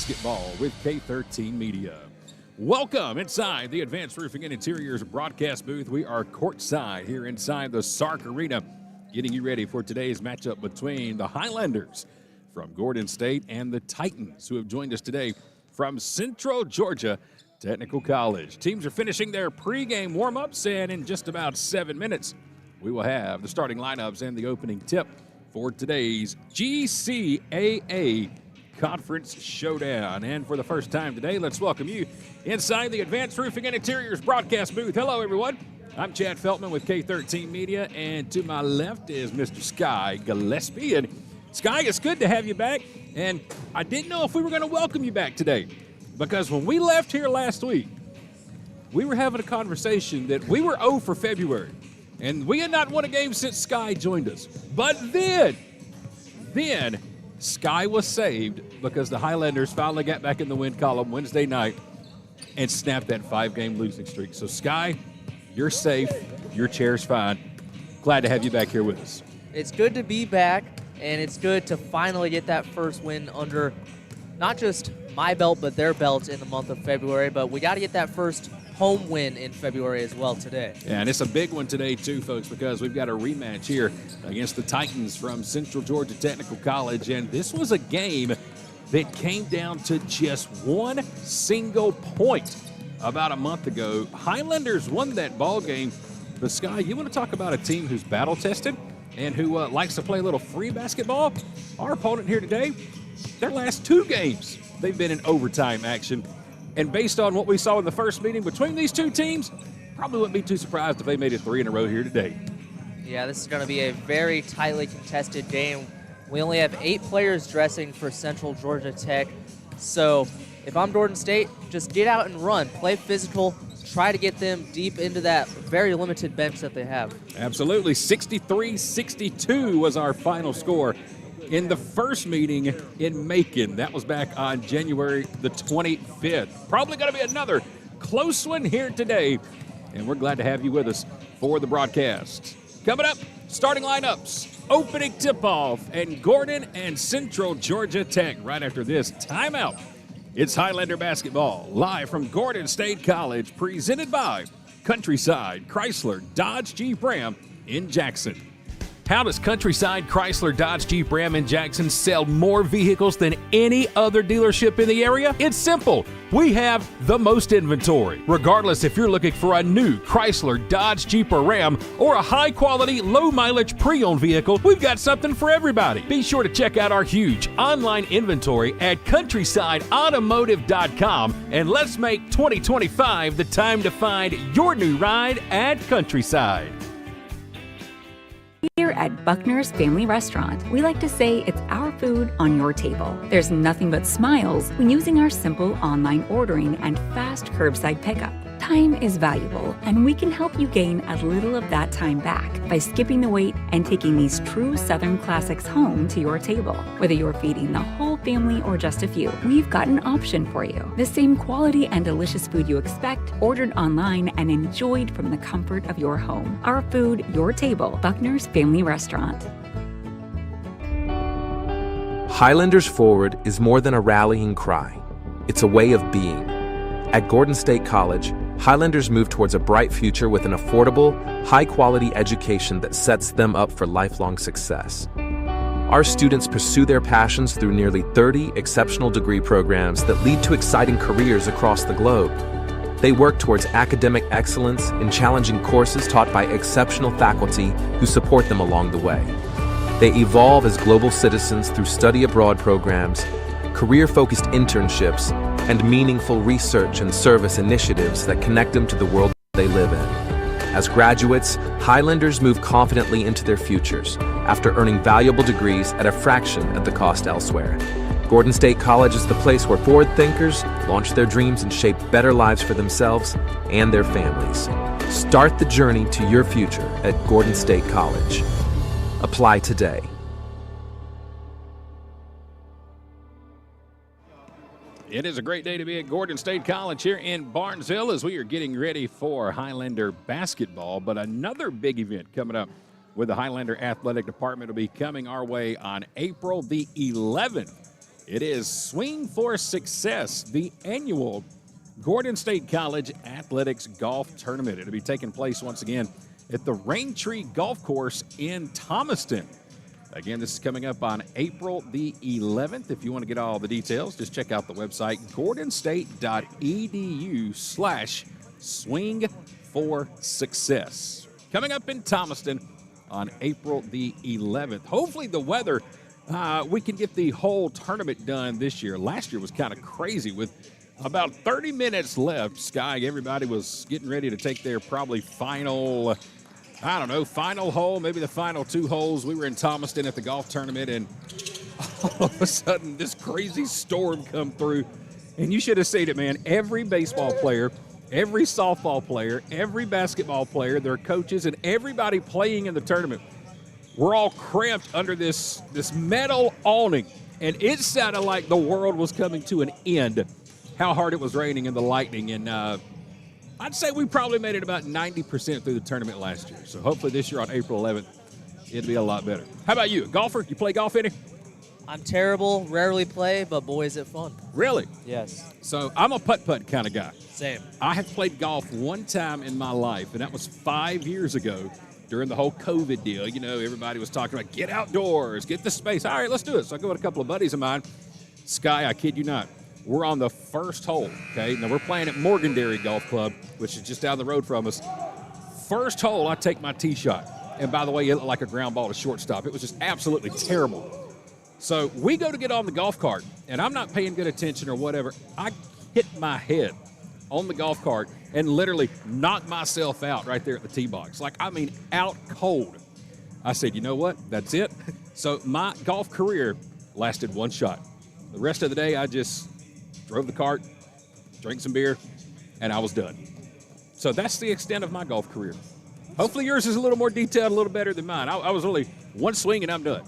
basketball with K13 Media. Welcome inside the Advanced Roofing and Interiors broadcast booth. We are courtside here inside the Sark Arena, getting you ready for today's matchup between the Highlanders from Gordon State and the Titans, who have joined us today from Central Georgia Technical College. Teams are finishing their pregame warm-ups, and in just about 7 minutes, we will have the starting lineups and the opening tip for today's GCAA Conference Showdown. And for the first time today, let's welcome you inside the Advanced Roofing and Interiors broadcast booth. Hello, everyone. I'm Chad Feltman with K13 Media, and to my left is Mr. Sky Gillespie. And Sky, it's good to have you back. And I didn't know if we were going to welcome you back today, because when we left here last week, we were having a conversation that we were 0 for February. And we had not won a game since Sky joined us. But then Sky was saved because the Highlanders finally got back in the win column Wednesday night and snapped that 5-game losing streak. So, Sky, you're safe. Your chair's fine. Glad to have you back here with us. It's good to be back, and it's good to finally get that first win under not just my belt, but their belt in the month of February. But we got to get that first home win in February as well today. Yeah, and it's a big one today too, folks, because we've got a rematch here against the Titans from Central Georgia Technical College, and this was a game that came down to just one single point about a month ago. Highlanders won that ball game. But Sky, you want to talk about a team who's battle-tested and who likes to play a little free basketball? Our opponent here today, their last 2 games, they've been in overtime action. And based on what we saw in the first meeting between these two teams, probably wouldn't be too surprised if they made it 3 in a row here today. Yeah, this is going to be a very tightly contested game. We only have 8 players dressing for Central Georgia Tech. So if I'm Gordon State, just get out and run. Play physical. Try to get them deep into that very limited bench that they have. Absolutely. 63-62 was our final score in the first meeting in Macon. That was back on January the 25th. Probably going to be another close one here today, and we're glad to have you with us for the broadcast. Coming up, starting lineups, opening tip-off, and Gordon and Central Georgia Tech right after this timeout. It's Highlander basketball, live from Gordon State College, presented by Countryside Chrysler Dodge Jeep Ram in Jackson. How does Countryside Chrysler Dodge Jeep Ram in Jackson sell more vehicles than any other dealership in the area? It's simple. We have the most inventory. Regardless if you're looking for a new Chrysler, Dodge, Jeep, or Ram, or a high-quality, low-mileage pre-owned vehicle, we've got something for everybody. Be sure to check out our huge online inventory at countrysideautomotive.com, and let's make 2025 the time to find your new ride at Countryside. Here at Buckner's Family Restaurant, we like to say it's our food on your table. There's nothing but smiles when using our simple online ordering and fast curbside pickup. Time is valuable, and we can help you gain a little of that time back by skipping the wait and taking these true Southern classics home to your table. Whether you're feeding the whole family or just a few, we've got an option for you. The same quality and delicious food you expect, ordered online and enjoyed from the comfort of your home. Our food, your table. Buckner's Family Restaurant. Highlanders Forward is more than a rallying cry. It's a way of being. At Gordon State College, Highlanders move towards a bright future with an affordable, high-quality education that sets them up for lifelong success. Our students pursue their passions through nearly 30 exceptional degree programs that lead to exciting careers across the globe. They work towards academic excellence in challenging courses taught by exceptional faculty who support them along the way. They evolve as global citizens through study abroad programs, career-focused internships, and meaningful research and service initiatives that connect them to the world they live in. As graduates, Highlanders move confidently into their futures after earning valuable degrees at a fraction of the cost elsewhere. Gordon State College is the place where forward thinkers launch their dreams and shape better lives for themselves and their families. Start the journey to your future at Gordon State College. Apply today. It is a great day to be at Gordon State College here in Barnesville as we are getting ready for Highlander basketball. But another big event coming up with the Highlander Athletic Department will be coming our way on April the 11th. It is Swing for Success, the annual Gordon State College Athletics Golf Tournament. It'll be taking place once again at the Raintree Golf Course in Thomaston. Again, this is coming up on April the 11th. If you want to get all the details, just check out the website, gordonstate.edu/swing for success. Coming up in Thomaston on April the 11th. Hopefully the weather, we can get the whole tournament done this year. Last year was kind of crazy with about 30 minutes left. Sky, everybody was getting ready to take their probably final, final hole, maybe the final 2 holes. We were in Thomaston at the golf tournament, and all of a sudden this crazy storm come through. And you should have seen it, man. Every baseball player, every softball player, every basketball player, their coaches, and everybody playing in the tournament, we're all cramped under this metal awning. And it sounded like the world was coming to an end, how hard it was raining and the lightning. And I'd say we probably made it about 90% through the tournament last year. So hopefully this year on April 11th, it'll be a lot better. How about you, a golfer? You play golf any? I'm terrible, rarely play, but boy, is it fun. Really? Yes. So I'm a putt-putt kind of guy. Same. I have played golf one time in my life, and that was 5 years ago during the whole COVID deal. You know, everybody was talking about get outdoors, get the space. All right, let's do it. So I go with a couple of buddies of mine. Sky, I kid you not, we're on the first hole, okay? Now, we're playing at Morganberry Golf Club, which is just down the road from us. First hole, I take my tee shot. And by the way, it looked like a ground ball to shortstop. It was just absolutely terrible. So we go to get on the golf cart, and I'm not paying good attention or whatever. I hit my head on the golf cart and literally knocked myself out right there at the tee box. Like, I mean, out cold. I said, you know what? That's it. So my golf career lasted one shot. The rest of the day, I just drove the cart, drank some beer, and I was done. So that's the extent of my golf career. Hopefully yours is a little more detailed, a little better than mine. I was only one swing, and I'm done.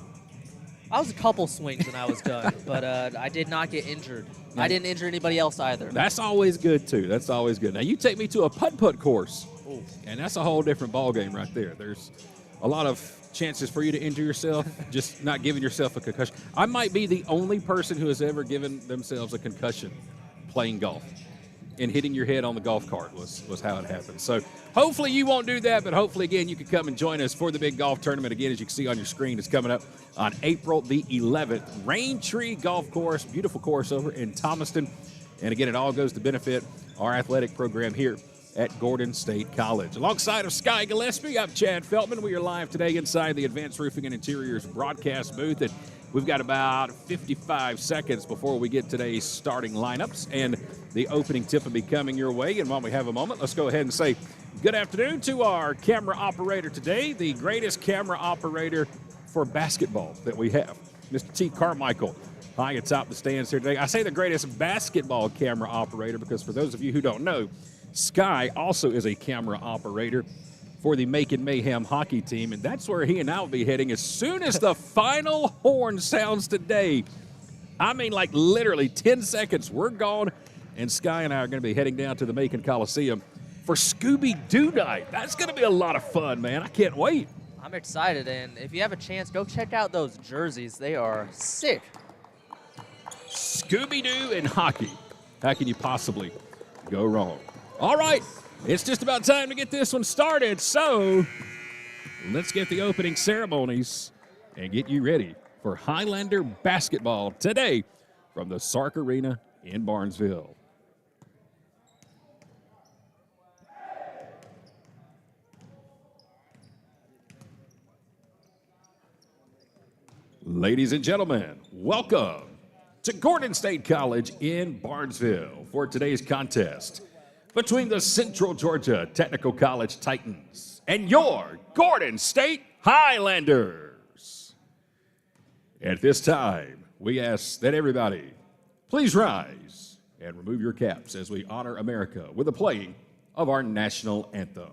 I was a couple swings and I was done, but I did not get injured. I didn't injure anybody else either. That's always good, too. That's always good. Now, you take me to a putt-putt course, Ooh. and that's a whole different ballgame right there. There's a lot of chances for you to injure yourself, just not giving yourself a concussion. I might be the only person who has ever given themselves a concussion playing golf. And hitting your head on the golf cart was how it happened. So hopefully you won't do that, but hopefully, again, you can come and join us for the big golf tournament. Again, as you can see on your screen, it's coming up on April the 11th. Raintree Golf Course, beautiful course over in Thomaston. And again, it all goes to benefit our athletic program here at Gordon State College. Alongside of Sky Gillespie, I'm Chad Feltman. We are live today inside the Advanced Roofing and Interiors broadcast booth. And we've got about 55 seconds before we get today's starting lineups, and the opening tip will be coming your way. And while we have a moment, let's go ahead and say good afternoon to our camera operator today, the greatest camera operator for basketball that we have, Mr. T. Carmichael, high atop the stands here today. I say the greatest basketball camera operator because for those of you who don't know, Sky also is a camera operator for the Macon Mayhem hockey team, and that's where he and I will be heading as soon as the final horn sounds today. I mean, like literally 10 seconds, we're gone, and Sky and I are going to be heading down to the Macon Coliseum for Scooby-Doo night. That's going to be a lot of fun, man. I can't wait. I'm excited, and if you have a chance, go check out those jerseys. They are sick. Scooby-Doo and hockey. How can you possibly go wrong? All right. It's just about time to get this one started, so let's get the opening ceremonies and get you ready for Highlander basketball today from the Sark Arena in Barnesville. Ladies and gentlemen, welcome to Gordon State College in Barnesville for today's contest between the Central Georgia Technical College Titans and your Gordon State Highlanders. At this time, we ask that everybody please rise and remove your caps as we honor America with the playing of our national anthem.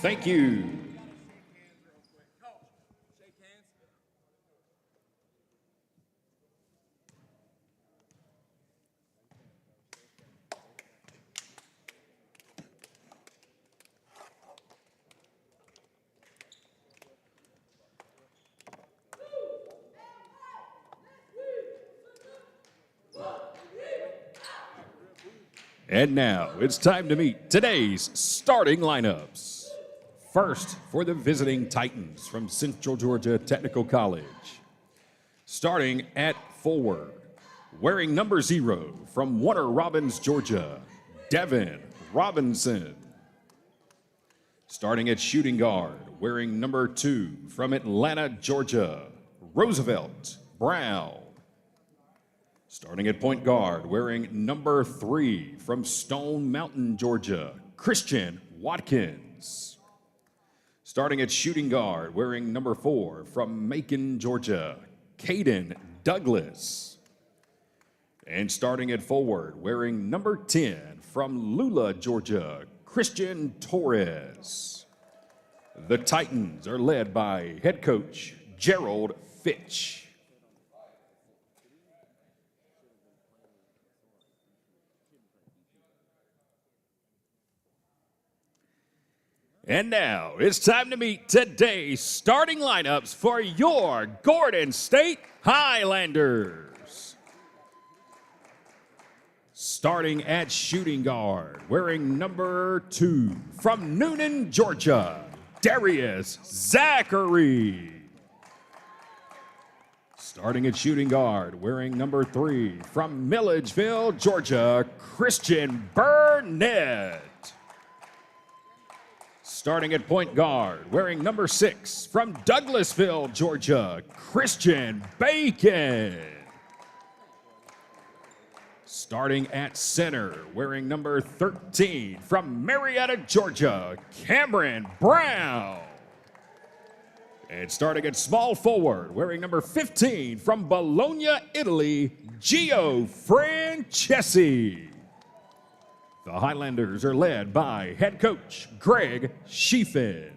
Thank you. And now it's time to meet today's starting lineups. First, for the visiting Titans from Central Georgia Technical College. Starting at forward, wearing number 0 from Warner Robins, Georgia, Devin Robinson. Starting at shooting guard, wearing number 2 from Atlanta, Georgia, Roosevelt Brown. Starting at point guard, wearing number 3 from Stone Mountain, Georgia, Christian Watkins. Starting at shooting guard, wearing number 4 from Macon, Georgia, Caden Douglas. And starting at forward, wearing number 10 from Lula, Georgia, Christian Torres. The Titans are led by head coach Gerald Fitch. And now it's time to meet today's starting lineups for your Gordon State Highlanders. Starting at shooting guard, wearing number 2 from Noonan, Georgia, Darius Zachary. Starting at shooting guard, wearing number 3 from Milledgeville, Georgia, Christian Burnett. Starting at point guard, wearing number 6 from Douglasville, Georgia, Christian Bacon. Starting at center, wearing number 13 from Marietta, Georgia, Cameron Brown. And starting at small forward, wearing number 15 from Bologna, Italy, Gio Francesi. The Highlanders are led by head coach Greg Sheefen.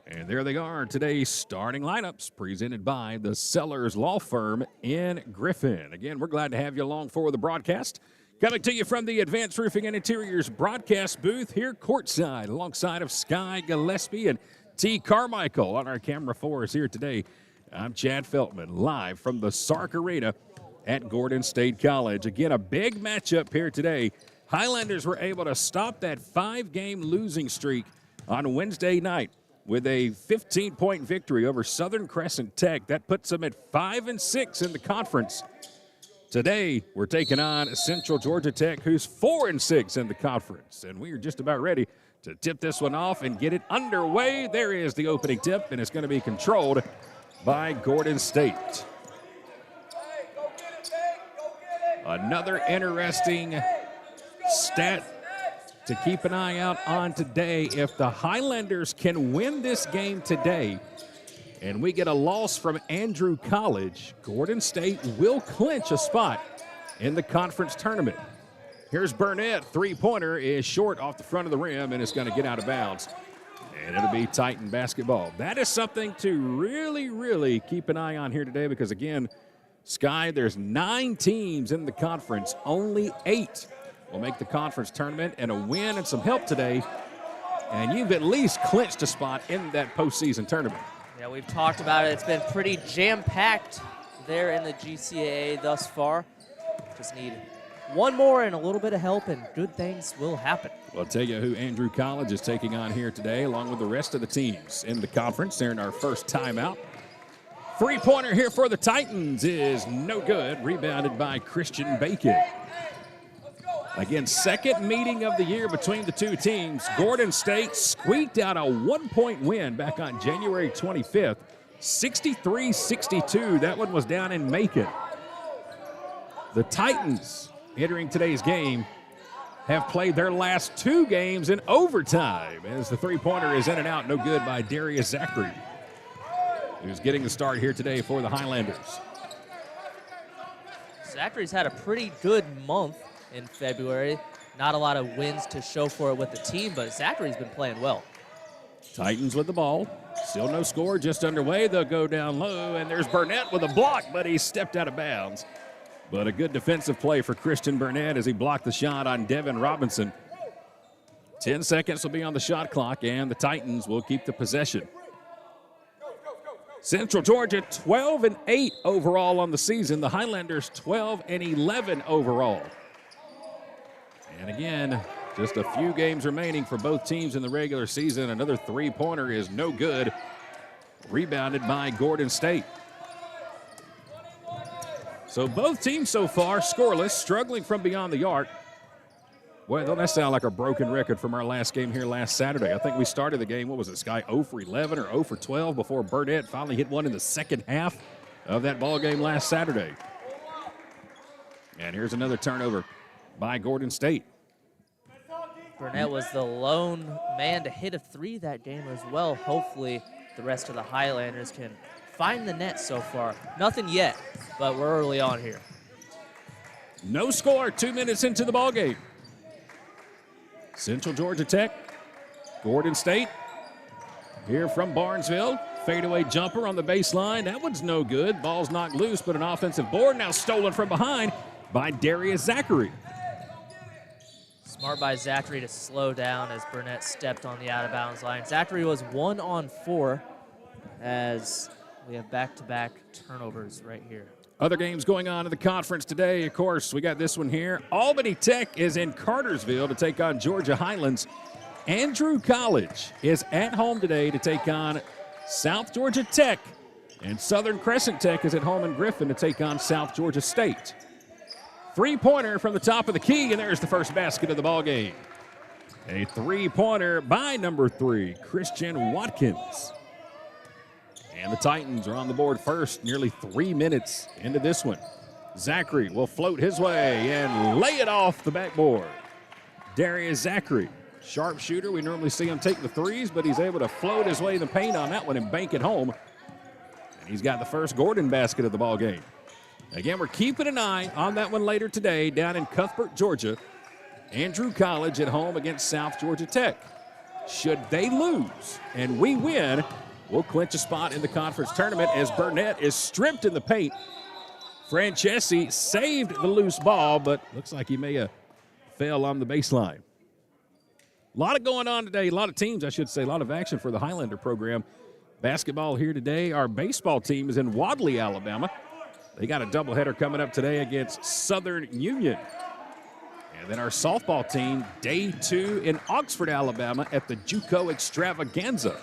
And there they are, today's starting lineups presented by the Sellers Law Firm in Griffin. Again, we're glad to have you along for the broadcast. Coming to you from the Advanced Roofing and Interiors broadcast booth here courtside alongside of Sky Gillespie and T. Carmichael on our camera for us here today. I'm Chad Feltman, live from the Sark Arena at Gordon State College. Again, a big matchup here today. Highlanders were able to stop that 5-game losing streak on Wednesday night with a 15-point victory over Southern Crescent Tech. That puts them at 5-6 in the conference. Today, we're taking on Central Georgia Tech, who's 4-6 in the conference. And we are just about ready to tip this one off and get it underway. There is the opening tip, and it's going to be controlled by Gordon State. Another interesting stat to keep an eye out on today. If the Highlanders can win this game today and we get a loss from Andrew College, Gordon State will clinch a spot in the conference tournament. Here's Burnett. Three-pointer is short off the front of the rim, and it's going to get out of bounds. And it'll be Titan basketball. That is something to really, really keep an eye on here today because, again, Sky, there's 9 teams in the conference. Only 8 will make the conference tournament, and a win and some help today, and you've at least clinched a spot in that postseason tournament. Yeah, we've talked about it. It's been pretty jam-packed there in the GCAA thus far. Just need one more and a little bit of help, and good things will happen. Well, I'll tell you who Andrew College is taking on here today, along with the rest of the teams in the conference. They're in our first timeout. Three-pointer here for the Titans is no good. Rebounded by Christian Bacon. Again, second meeting of the year between the two teams. Gordon State squeaked out a 1-point win back on January 25th, 63-62. That one was down in Macon. The Titans, entering today's game, have played their last 2 games in overtime as the three-pointer is in and out. No good by Darius Zachary, who's getting the start here today for the Highlanders. Zachary's had a pretty good month in February. not a lot of wins to show for it with the team, but Zachary's been playing well. Titans with the ball. Still no score, just underway. They'll go down low, and there's Burnett with a block, but he stepped out of bounds. But a good defensive play for Christian Burnett as he blocked the shot on Devin Robinson. 10 seconds will be on the shot clock, and the Titans will keep the possession. Central Georgia 12-8 overall on the season. The Highlanders 12-11 overall. And again, just a few games remaining for both teams in the regular season. Another three-pointer is no good. Rebounded by Gordon State. So both teams so far scoreless, struggling from beyond the arc. Boy, don't that sound like a broken record from our last game here last Saturday. I think we started the game, what was it, Sky, 0 for 11 or 0 for 12 before Burnett finally hit one in the second half of that ball game last Saturday. And here's another turnover by Gordon State. Burnett was the lone man to hit a three that game as well. Hopefully the rest of the Highlanders can find the net so far. Nothing yet, but we're early on here. No score, 2 minutes into the ball game. Central Georgia Tech, Gordon State, here from Barnesville. Fadeaway jumper on the baseline. That one's no good. Ball's knocked loose, but an offensive board now stolen from behind by Darius Zachary. Smart by Zachary to slow down as Burnett stepped on the out-of-bounds line. Zachary was 1 on 4 as we have back-to-back turnovers right here. Other games going on in the conference today, of course, we got this one here. Albany Tech is in Cartersville to take on Georgia Highlands. Andrew College is at home today to take on South Georgia Tech. And Southern Crescent Tech is at home in Griffin to take on South Georgia State. Three-pointer from the top of the key, and there's the first basket of the ball game. A three-pointer by number 3, Christian Watkins. And the Titans are on the board first, nearly 3 minutes into this one. Zachary will float his way and lay it off the backboard. Darius Zachary, sharpshooter. We normally see him take the threes, but he's able to float his way in the paint on that one and bank it home. And he's got the first Gordon basket of the ball game. Again, we're keeping an eye on that one later today down in Cuthbert, Georgia. Andrew College at home against South Georgia Tech. Should they lose and we win, we'll clinch a spot in the conference tournament as Burnett is stripped in the paint. Francesi saved the loose ball, but looks like he may have fell on the baseline. A lot of going on today, a lot of teams, I should say, a lot of action for the Highlander program. Basketball here today. Our baseball team is in Wadley, Alabama. They got a doubleheader coming up today against Southern Union. And then our softball team, day 2 in Oxford, Alabama at the JUCO Extravaganza.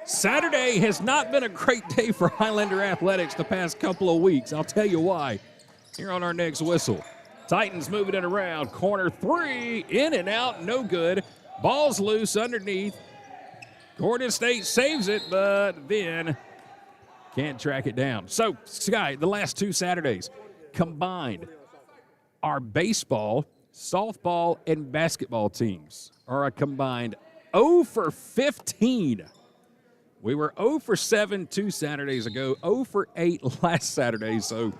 Saturday has not been a great day for Highlander athletics the past couple of weeks. I'll tell you why here on our next whistle. Titans moving it around. Corner 3, in and out, no good. Ball's loose underneath. Gordon State saves it, but then can't track it down. So, Sky, the last 2 Saturdays combined, our baseball, softball, and basketball teams are a combined 0 for 15. We were 0 for 7 2 Saturdays ago, 0 for 8 last Saturday. So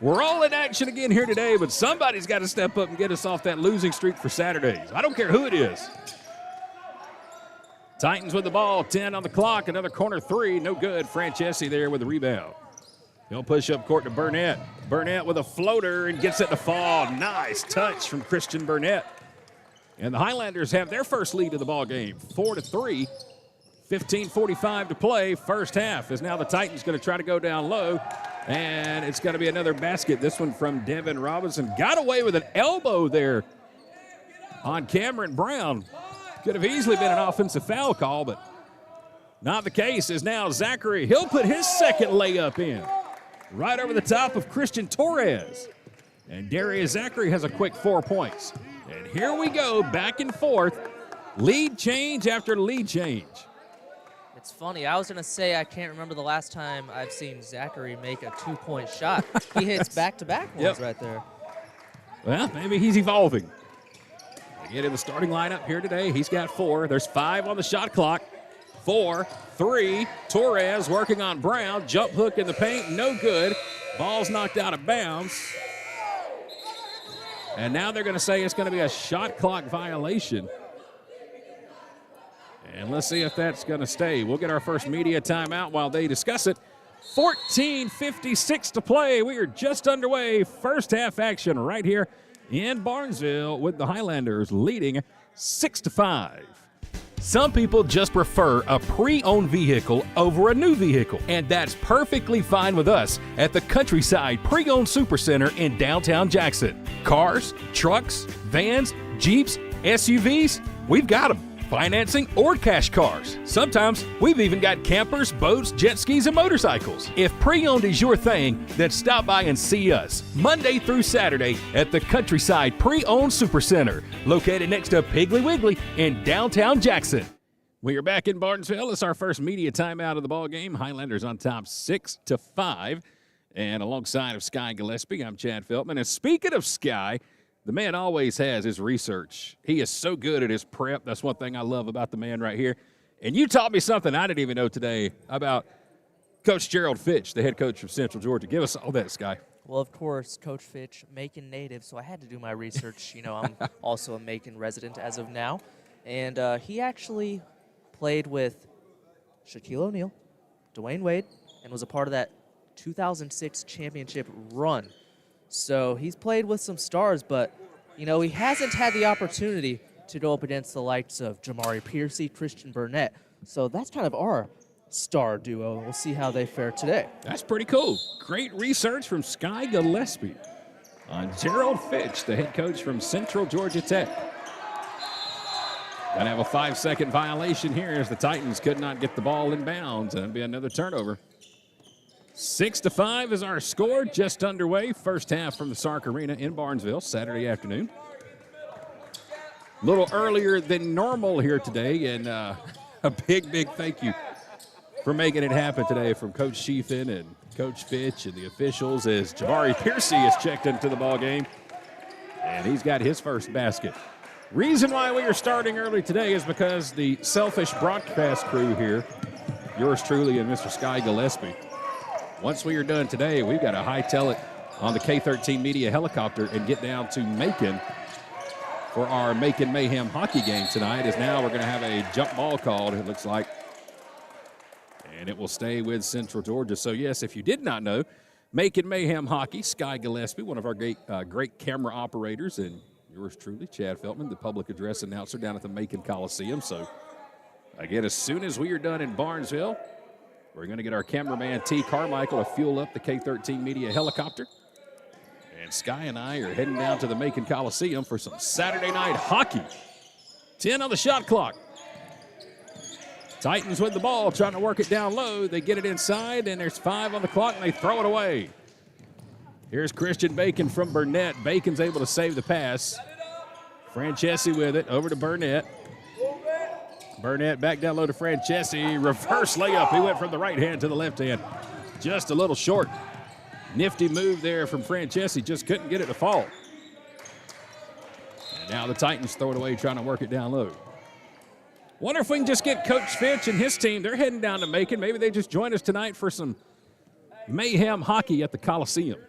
we're all in action again here today, but somebody's got to step up and get us off that losing streak for Saturdays. I don't care who it is. Titans with the ball, 10 on the clock, another corner 3, no good. Francesi there with the rebound. He'll push up court to Burnett. Burnett with a floater and gets it to fall. Nice touch from Christian Burnett. And the Highlanders have their first lead of the ball game, 4-3. 15:45 to play. First half is now the Titans going to try to go down low. And it's going to be another basket. This one from Devin Robinson. Got away with an elbow there on Cameron Brown. Could have easily been an offensive foul call, but not the case. Is now Zachary. He'll put his second layup in. Right over the top of Christian Torres. And Darius Zachary has a quick 4 points. And here we go, back and forth. Lead change after lead change. It's funny. I was going to say I can't remember the last time I've seen Zachary make a 2-point shot. He hits back-to-back ones right there. Well, maybe he's evolving. Again, in the starting lineup here today, he's got 4. There's 5 on the shot clock. 4, 3. Torres working on Brown. Jump hook in the paint, no good. Ball's knocked out of bounds. And now they're going to say it's going to be a shot clock violation. And let's see if that's going to stay. We'll get our first media timeout while they discuss it. 14:56 to play. We are just underway. First half action right here in Barnesville with the Highlanders leading 6-5. Some people just prefer a pre-owned vehicle over a new vehicle, and that's perfectly fine with us at the Countryside Pre-Owned Supercenter in downtown Jackson. Cars, trucks, vans, Jeeps, SUVs, we've got them. Financing or cash cars. Sometimes we've even got campers, boats, jet skis, and motorcycles. If pre-owned is your thing, then stop by and see us Monday through Saturday at the Countryside Pre-Owned Supercenter, located next to Piggly Wiggly in downtown Jackson. We are back in Barnesville. It's our first media timeout of the ball game. Highlanders on top 6-5. And alongside of Sky Gillespie, I'm Chad Feltman. And speaking of Sky, the man always has his research. He is so good at his prep. That's one thing I love about the man right here. And you taught me something I didn't even know today about Coach Gerald Fitch, the head coach of Central Georgia. Give us all that, Sky. Well, of course, Coach Fitch, Macon native, so I had to do my research. I'm also a Macon resident as of now. And he actually played with Shaquille O'Neal, Dwayne Wade, and was a part of that 2006 championship run. So he's played with some stars, but, he hasn't had the opportunity to go up against the likes of Jamari Piercy, Christian Burnett. So that's kind of our star duo. We'll see how they fare today. That's pretty cool. Great research from Sky Gillespie on Gerald Fitch, the head coach from Central Georgia Tech. Gonna have a 5-second violation here as the Titans could not get the ball in bounds, and it'll be another turnover. 6-5 is our score, just underway. First half from the Sark Arena in Barnesville, Saturday afternoon. A little earlier than normal here today, and a big thank you for making it happen today from Coach Sheafin and Coach Fitch and the officials as Jamari Piercy is checked into the ball game, and he's got his first basket. Reason why we are starting early today is because the selfish broadcast crew here, yours truly and Mr. Sky Gillespie, once we are done today, we've got to hightail it on the K-13 Media helicopter and get down to Macon for our Macon Mayhem hockey game tonight, as now we're going to have a jump ball called, it looks like. And it will stay with Central Georgia. So, yes, if you did not know, Macon Mayhem hockey, Sky Gillespie, one of our great camera operators, and yours truly, Chad Feltman, the public address announcer down at the Macon Coliseum. So, again, as soon as we are done in Barnesville, we're going to get our cameraman, T. Carmichael, to fuel up the K-13 Media helicopter. And Sky and I are heading down to the Macon Coliseum for some Saturday night hockey. 10 on the shot clock. Titans with the ball, trying to work it down low. They get it inside, and there's 5 on the clock, and they throw it away. Here's Christian Bacon from Burnett. Bacon's able to save the pass. Francesi with it, over to Burnett. Burnett back down low to Francesi. Reverse layup. He went from the right hand to the left hand. Just a little short. Nifty move there from Francesi. Just couldn't get it to fall. And now the Titans throw it away, trying to work it down low. Wonder if we can just get Coach Fitch and his team. They're heading down to Macon. Maybe they just join us tonight for some Mayhem hockey at the Coliseum.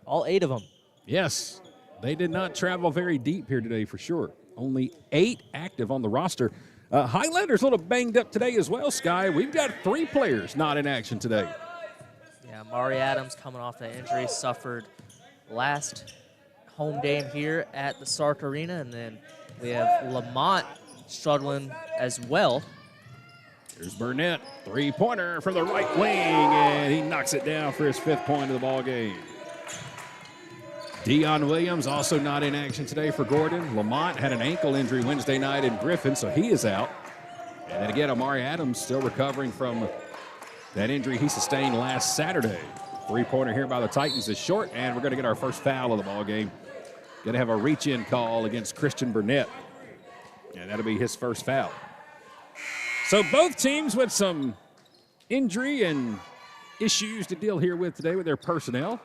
All 8 of them. Yes. They did not travel very deep here today for sure. Only 8 active on the roster. Highlanders a little banged up today as well, Sky. We've got 3 players not in action today. Yeah, Mari Adams coming off that injury, suffered last home game here at the Sark Arena. And then we have Lamont struggling as well. Here's Burnett, 3-pointer from the right wing, and he knocks it down for his 5th point of the ball game. Deion Williams also not in action today for Gordon. Lamont had an ankle injury Wednesday night in Griffin, so he is out. And then again, Amari Adams still recovering from that injury he sustained last Saturday. 3-pointer here by the Titans is short, and we're going to get our first foul of the ball game. Going to have a reach-in call against Christian Burnett, and that'll be his first foul. So both teams with some injury and issues to deal here with today with their personnel.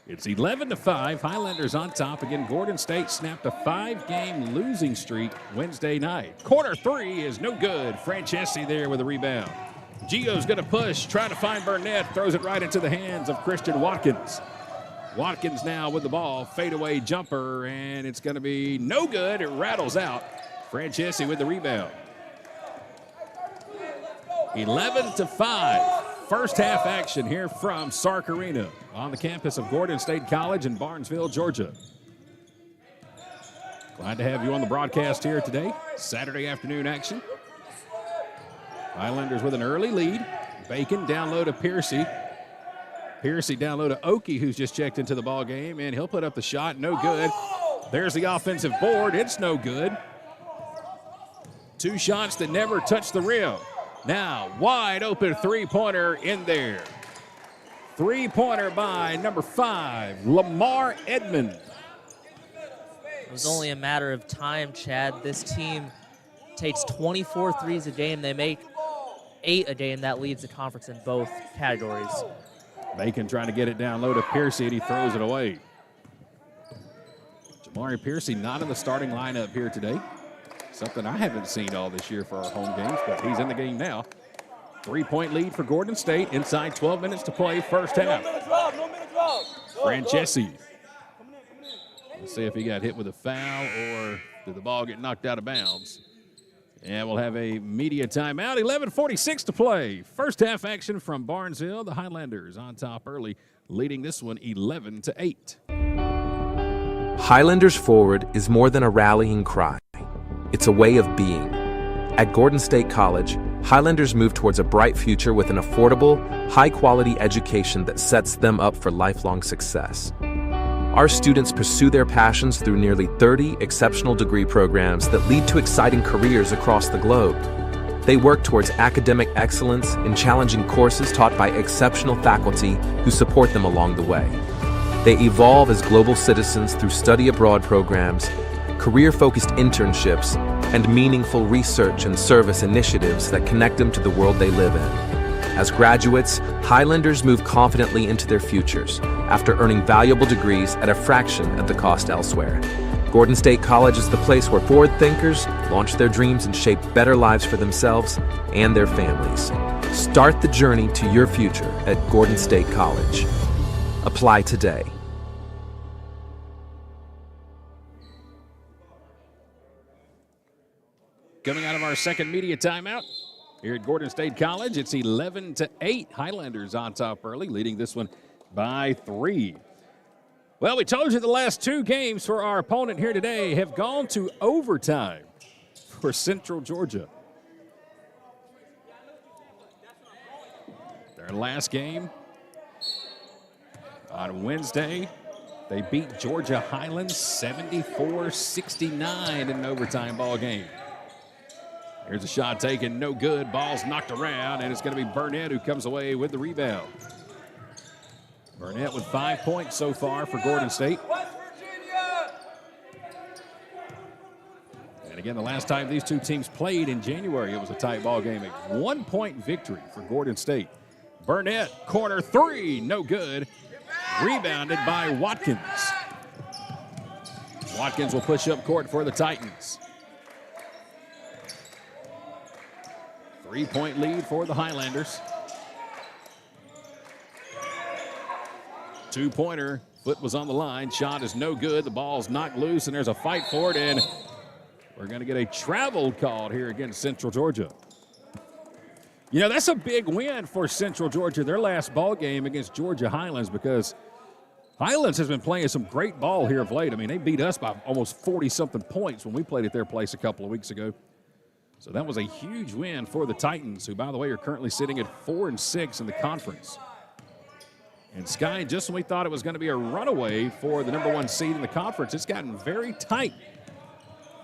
It's 11-5. Highlanders on top. Again, Gordon State snapped a 5-game losing streak Wednesday night. Corner 3 is no good. Francesi there with a rebound. Gio's going to push, trying to find Burnett. Throws it right into the hands of Christian Watkins. Watkins now with the ball. Fadeaway jumper, and it's going to be no good. It rattles out. Francesi with the rebound. 11-5. First half action here from Sark Arena on the campus of Gordon State College in Barnesville, Georgia. Glad to have you on the broadcast here today. Saturday afternoon action. Highlanders with an early lead. Bacon down low to Piercy. Piercy down low to Oki, who's just checked into the ball game, and he'll put up the shot. No good. There's the offensive board. It's no good. Two shots that never touched the rim. Now, wide open three-pointer in there. Three-pointer by number 5, Lamar Edmond. It was only a matter of time, Chad. This team takes 24 threes a game. They make 8 a game. That leads the conference in both categories. Bacon trying to get it down low to Piercy, and he throws it away. Jamari Piercy not in the starting lineup here today. Something I haven't seen all this year for our home games, but he's in the game now. 3-point lead for Gordon State. Inside 12 minutes to play, first half. Francesi. Let's see if he got hit with a foul or did the ball get knocked out of bounds. And we'll have a media timeout. 11:46 to play. First half action from Barnesville. The Highlanders on top early, leading this one 11-8. Highlanders forward is more than a rallying cry. It's a way of being. At Gordon State College, Highlanders move towards a bright future with an affordable, high-quality education that sets them up for lifelong success. Our students pursue their passions through nearly 30 exceptional degree programs that lead to exciting careers across the globe. They work towards academic excellence in challenging courses taught by exceptional faculty who support them along the way. They evolve as global citizens through study abroad programs, career-focused internships, and meaningful research and service initiatives that connect them to the world they live in. As graduates, Highlanders move confidently into their futures after earning valuable degrees at a fraction of the cost elsewhere. Gordon State College is the place where forward thinkers launch their dreams and shape better lives for themselves and their families. Start the journey to your future at Gordon State College. Apply today. Coming out of our second media timeout here at Gordon State College, it's 11-8. Highlanders on top early, leading this one by 3. Well, we told you the last 2 games for our opponent here today have gone to overtime for Central Georgia. Their last game on Wednesday, they beat Georgia Highlands 74-69 in an overtime ball game. Here's a shot taken, no good. Ball's knocked around, and it's going to be Burnett who comes away with the rebound. Burnett with 5 points so far for Gordon State. And again, the last time these two teams played in January, it was a tight ball game. A 1-point victory for Gordon State. Burnett, corner 3, no good. Rebounded by Watkins. Watkins will push up court for the Titans. 3-point lead for the Highlanders. 2-pointer, foot was on the line. Shot is no good. The ball's knocked loose, and there's a fight for it, and we're going to get a travel called here against Central Georgia. You know, that's a big win for Central Georgia, their last ball game against Georgia Highlands, because Highlands has been playing some great ball here of late. I mean, they beat us by almost 40-something points when we played at their place a couple of weeks ago. So that was a huge win for the Titans, who, by the way, are currently sitting at 4-6 in the conference. And Sky, just when we thought it was going to be a runaway for the number 1 seed in the conference, it's gotten very tight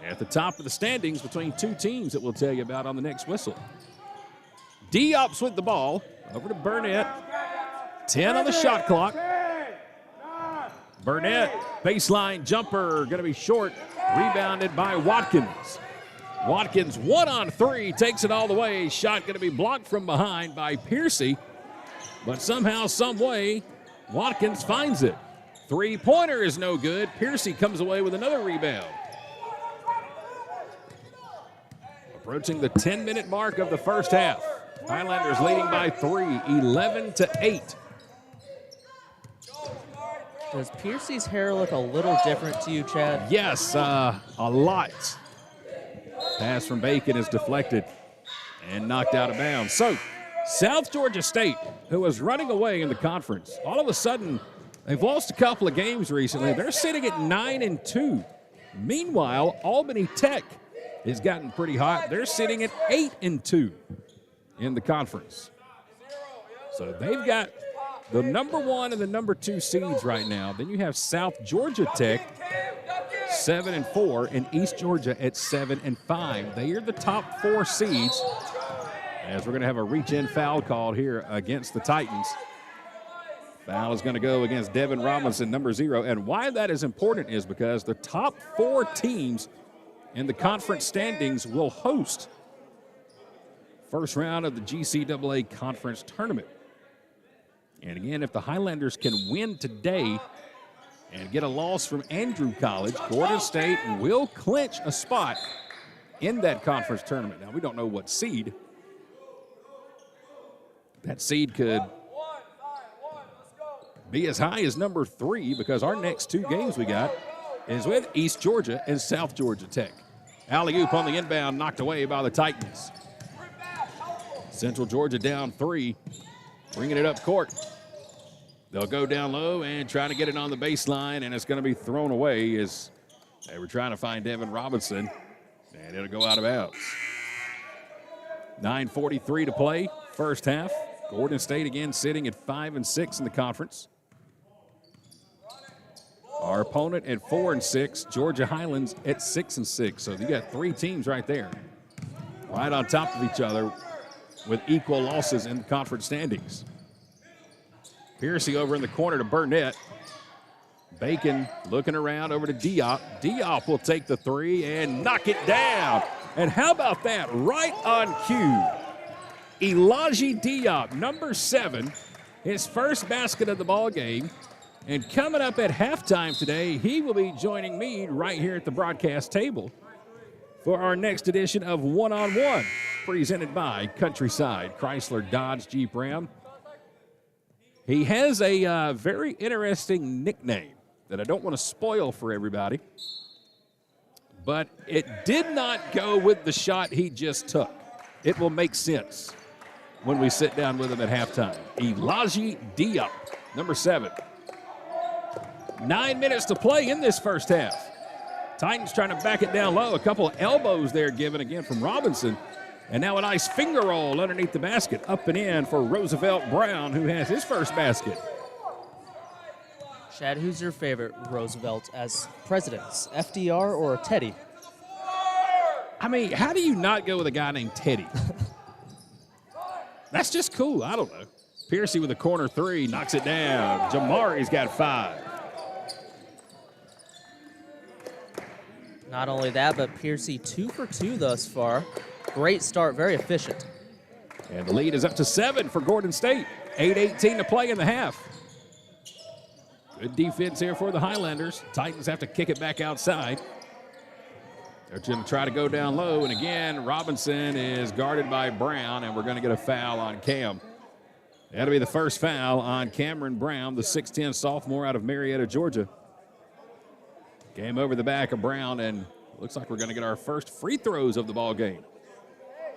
at the top of the standings between 2 teams that we'll tell you about on the next whistle. Diop's with the ball. Over to Burnett. 10 on the shot clock. Burnett, baseline jumper, going to be short. Rebounded by Watkins. Watkins, 1-on-3, takes it all the way. Shot going to be blocked from behind by Piercy. But somehow, some way, Watkins finds it. 3-pointer is no good. Piercy comes away with another rebound. Approaching the 10-minute mark of the first half. Highlanders leading by 3, 11-8. Does Piercy's hair look a little different to you, Chad? Yes, a lot. Pass from Bacon is deflected and knocked out of bounds. So, South Georgia State, who was running away in the conference, all of a sudden, they've lost a couple of games recently. They're sitting at 9-2. Meanwhile, Albany Tech has gotten pretty hot. They're sitting at 8-2 in the conference. So they've got the number 1 and the number 2 seeds right now. Then you have South Georgia Tech 7-4 and East Georgia at 7-5. They are the top 4 seeds, as we're going to have a reach-in foul called here against the Titans. Foul is going to go against Devin Robinson, number 0. And why that is important is because the top 4 teams in the conference standings will host first round of the GCAA conference tournament. And again, if the Highlanders can win today and get a loss from Andrew College, Gordon State will clinch a spot in that conference tournament. Now, we don't know what seed. That seed could be as high as number 3, because our next 2 games we got is with East Georgia and South Georgia Tech. Alley-oop on the inbound, knocked away by the Titans. Central Georgia down 3, bringing it up court. They'll go down low and try to get it on the baseline, and it's going to be thrown away as they were trying to find Devin Robinson, and it'll go out of bounds. 9:43 to play, first half. Gordon State again sitting at 5-6 in the conference. Our opponent at 4-6, Georgia Highlands at 6-6. So you got 3 teams right there, right on top of each other with equal losses in the conference standings. Piercy over in the corner to Burnett. Bacon looking around over to Diop. Diop will take the 3 and knock it down. And how about that? Right on cue. Elijah Diop, number 7, his first basket of the ball game. And coming up at halftime today, he will be joining me right here at the broadcast table for our next edition of One-on-One, presented by Countryside Chrysler Dodge Jeep Ram. He has a very interesting nickname that I don't want to spoil for everybody, but it did not go with the shot he just took. It will make sense when we sit down with him at halftime. Elijah Diop, number 7. 9 minutes to play in this first half. Titans trying to back it down low. A couple of elbows there given again from Robinson. And now a nice finger roll underneath the basket. Up and in for Roosevelt Brown, who has his first basket. Chad, who's your favorite Roosevelt as presidents, FDR or Teddy? I mean, how do you not go with a guy named Teddy? That's just cool. I don't know. Piercy with a corner 3, knocks it down. Jamari's got 5. Not only that, but Piercy 2 for 2 thus far. Great start, very efficient. And the lead is up to 7 for Gordon State. 8:18 to play in the half. Good defense here for the Highlanders. Titans have to kick it back outside. They're going to try to go down low, and again, Robinson is guarded by Brown, and we're going to get a foul on Cam. That'll be the first foul on Cameron Brown, the 6'10 sophomore out of Marietta, Georgia. Game over the back of Brown, and looks like we're going to get our first free throws of the ball game.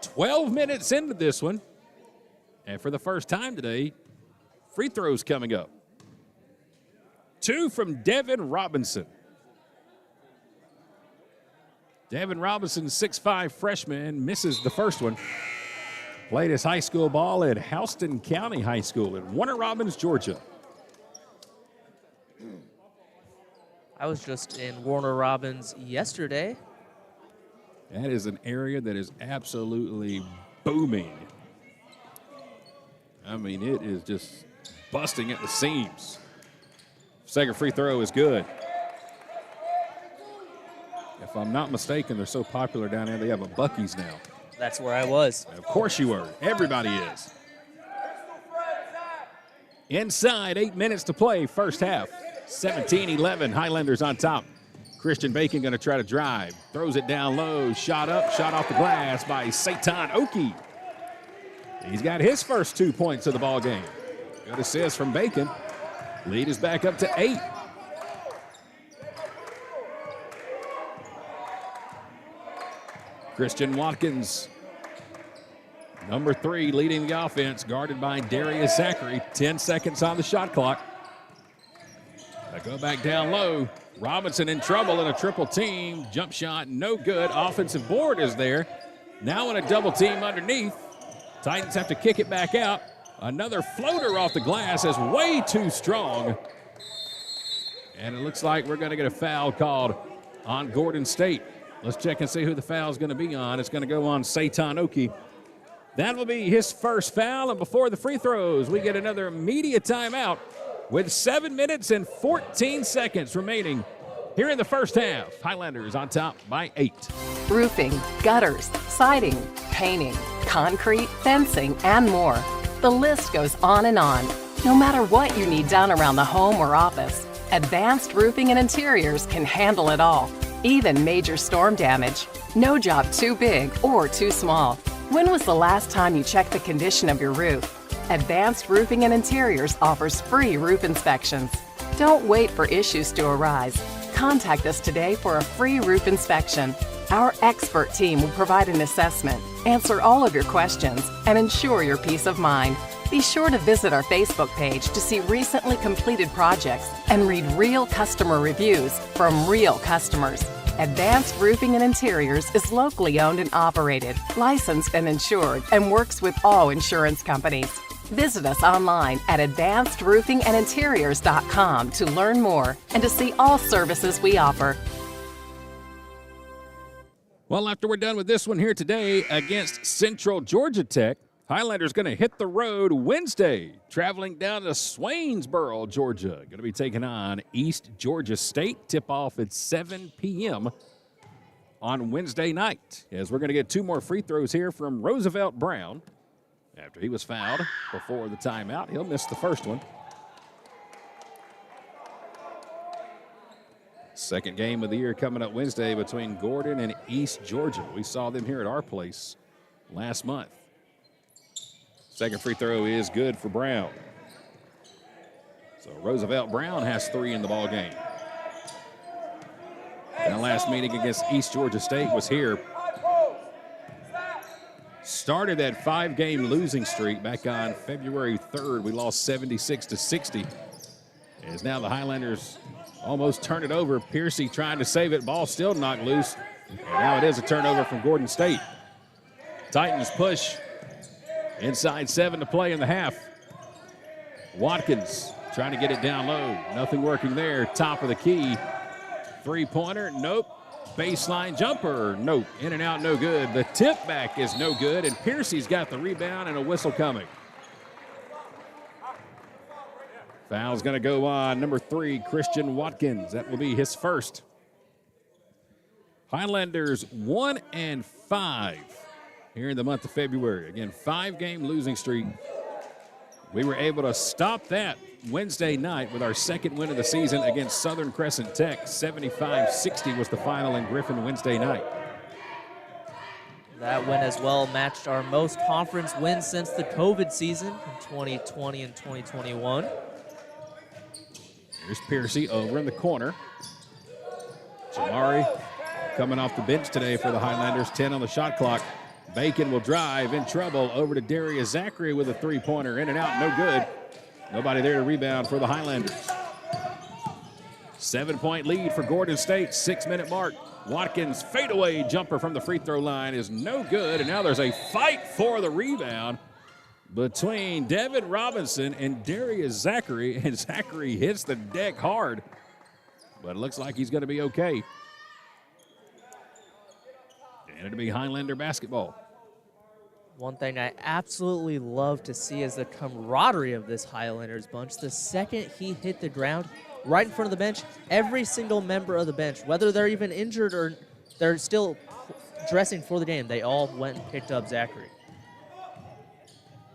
12 minutes into this one, and for the first time today, free throws coming up. 2 from Devin Robinson. Devin Robinson, 6'5 freshman, misses the first one. Played his high school ball at Houston County High School in Warner Robins, Georgia. I was just in Warner Robins yesterday. That is an area that is absolutely booming. I mean, it is just busting at the seams. Second free throw is good. If I'm not mistaken, they're so popular down there, they have a Buc-ee's now. That's where I was. Of course you were. Everybody is. Inside, 8 minutes to play, first half. 17-11, Highlanders on top. Christian Bacon going to try to drive. Throws it down low, shot up, shot off the glass by Satan Oki. He's got his first 2 points of the ball game. Good assist from Bacon. Lead is back up to 8. Christian Watkins, number 3, leading the offense, guarded by Darius Zachary. 10 seconds on the shot clock. They go back down low. Robinson in trouble in a triple team. Jump shot, no good. Offensive board is there. Now in a double team underneath. Titans have to kick it back out. Another floater off the glass is way too strong. And it looks like we're going to get a foul called on Gordon State. Let's check and see who the foul is going to be on. It's going to go on Seitan Oki. That will be his first foul. And before the free throws, we get another media timeout with 7 minutes and 14 seconds remaining here in the first half. Highlanders on top by 8. Roofing, gutters, siding, painting, concrete, fencing, and more. The list goes on and on. No matter what you need done around the home or office, Advanced Roofing and Interiors can handle it all, even major storm damage. No job too big or too small. When was the last time you checked the condition of your roof? Advanced Roofing and Interiors offers free roof inspections. Don't wait for issues to arise. Contact us today for a free roof inspection. Our expert team will provide an assessment, answer all of your questions, and ensure your peace of mind. Be sure to visit our Facebook page to see recently completed projects and read real customer reviews from real customers. Advanced Roofing and Interiors is locally owned and operated, licensed and insured, and works with all insurance companies. Visit us online at advancedroofingandinteriors.com to learn more and to see all services we offer. Well, after we're done with this one here today against Central Georgia Tech, Highlanders going to hit the road Wednesday, traveling down to Swainsboro, Georgia. Going to be taking on East Georgia State. Tip-off at 7 p.m. on Wednesday night, as we're going to get 2 more free throws here from Roosevelt Brown. After he was fouled before the timeout, he'll miss the first one. Second game of the year coming up Wednesday between Gordon and East Georgia. We saw them here at our place last month. Second free throw is good for Brown. So Roosevelt Brown has 3 in the ball game. That last meeting against East Georgia State was here. Started that 5-game losing streak back on February 3rd. We lost 76-60. As now the Highlanders almost turn it over. Piercy trying to save it. Ball still knocked loose. And now it is a turnover from Gordon State. Titans push. Inside 7 to play in the half. Watkins trying to get it down low. Nothing working there. Top of the key. 3-pointer. Nope. Baseline jumper, nope. In and out, no good. The tip back is no good, and Piercy's got the rebound and a whistle coming. Foul's going to go on number 3, Christian Watkins. That will be his first. Highlanders 1-5 here in the month of February. Again, 5-game losing streak. We were able to stop that Wednesday night with our second win of the season against Southern Crescent Tech. 75-60 was the final in Griffin Wednesday night. That win as well matched our most conference wins since the COVID season in 2020 and 2021. Here's Piercy over in the corner. Jamari coming off the bench today for the Highlanders. 10 on the shot clock. Bacon will drive, in trouble, over to Darius Zachary with a 3-pointer. In and out, no good. Nobody there to rebound for the Highlanders. 7-point lead for Gordon State, 6-minute mark. Watkins' fadeaway jumper from the free throw line is no good, and now there's a fight for the rebound between Devin Robinson and Darius Zachary, and Zachary hits the deck hard, but it looks like he's going to be okay. And it'll be Highlander basketball. One thing I absolutely love to see is the camaraderie of this Highlanders bunch. The second he hit the ground, right in front of the bench, every single member of the bench, whether they're even injured or they're still dressing for the game, they all went and picked up Zachary.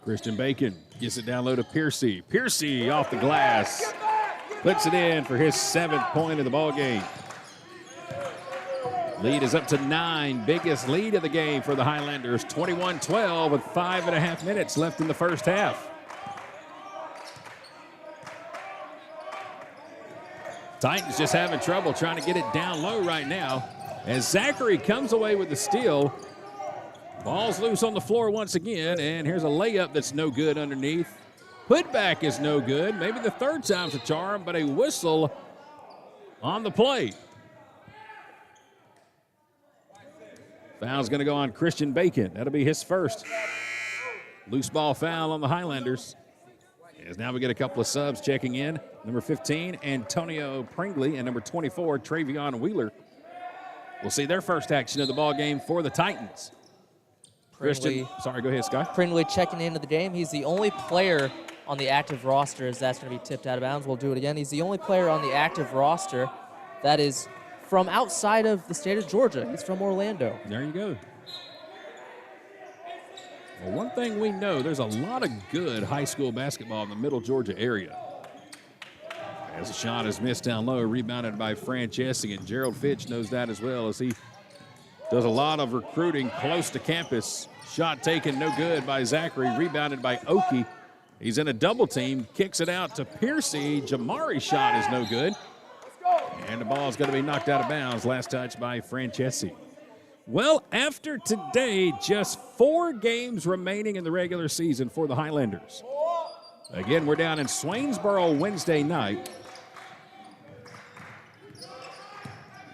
Christian Bacon gets it down low to Piercy. Piercy off the glass, puts it in for his 7th point of the ball game. Lead is up to 9, biggest lead of the game for the Highlanders, 21-12 with 5.5 minutes left in the first half. Titans just having trouble trying to get it down low right now as Zachary comes away with the steal. Ball's loose on the floor once again, and here's a layup that's no good underneath. Putback is no good. Maybe the third time's a charm, but a whistle on the play. Foul's going to go on Christian Bacon. That'll be his first. Loose ball foul on the Highlanders. As now we get a couple of subs checking in. Number 15, Antonio Pringley, and number 24, Travion Wheeler. We'll see their first action of the ball game for the Titans. Christian, sorry, go ahead, Scott. Pringley checking into the game. He's the only player on the active roster, as that's going to be tipped out of bounds. We'll do it again. He's the only player on the active roster that is from outside of the state of Georgia. He's from Orlando. There you go. Well, one thing we know, there's a lot of good high school basketball in the middle Georgia area. As the shot is missed down low, rebounded by Francesi, and Gerald Fitch knows that as well, as he does a lot of recruiting close to campus. Shot taken, no good by Zachary, rebounded by Oki. He's in a double team, kicks it out to Piercy. Jamari's shot is no good. And the ball is going to be knocked out of bounds. Last touch by Francesi. Well, after today, just 4 games remaining in the regular season for the Highlanders. Again, we're down in Swainsboro Wednesday night.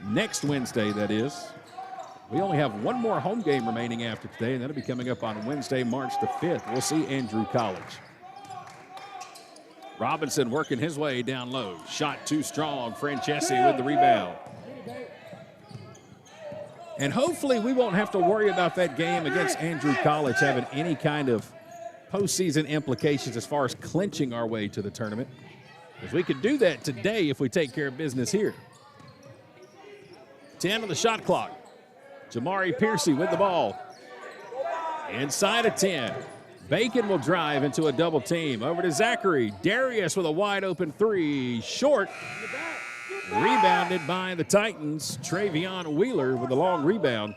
Next Wednesday, that is. We only have one more home game remaining after today, and that'll be coming up on Wednesday, March the 5th. We'll see Andrew College. Robinson working his way down low. Shot too strong. Francesi with the rebound. And hopefully we won't have to worry about that game against Andrew College having any kind of postseason implications as far as clinching our way to the tournament. Because we could do that today if we take care of business here. 10 on the shot clock. Jamari Piercy with the ball. Inside of 10. Bacon will drive into a double team. Over to Zachary. Darius with a wide open 3. Short. Rebounded by the Titans. Travion Wheeler with a long rebound.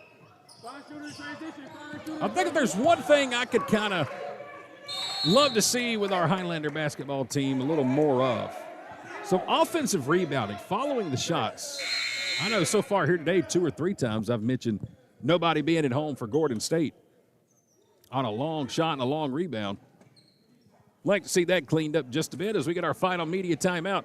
I think if there's one thing I could kind of love to see with our Highlander basketball team a little more of. Some offensive rebounding following the shots. I know so far here today 2 or 3 times I've mentioned nobody being at home for Gordon State on a long shot and a long rebound. Like to see that cleaned up just a bit as we get our final media timeout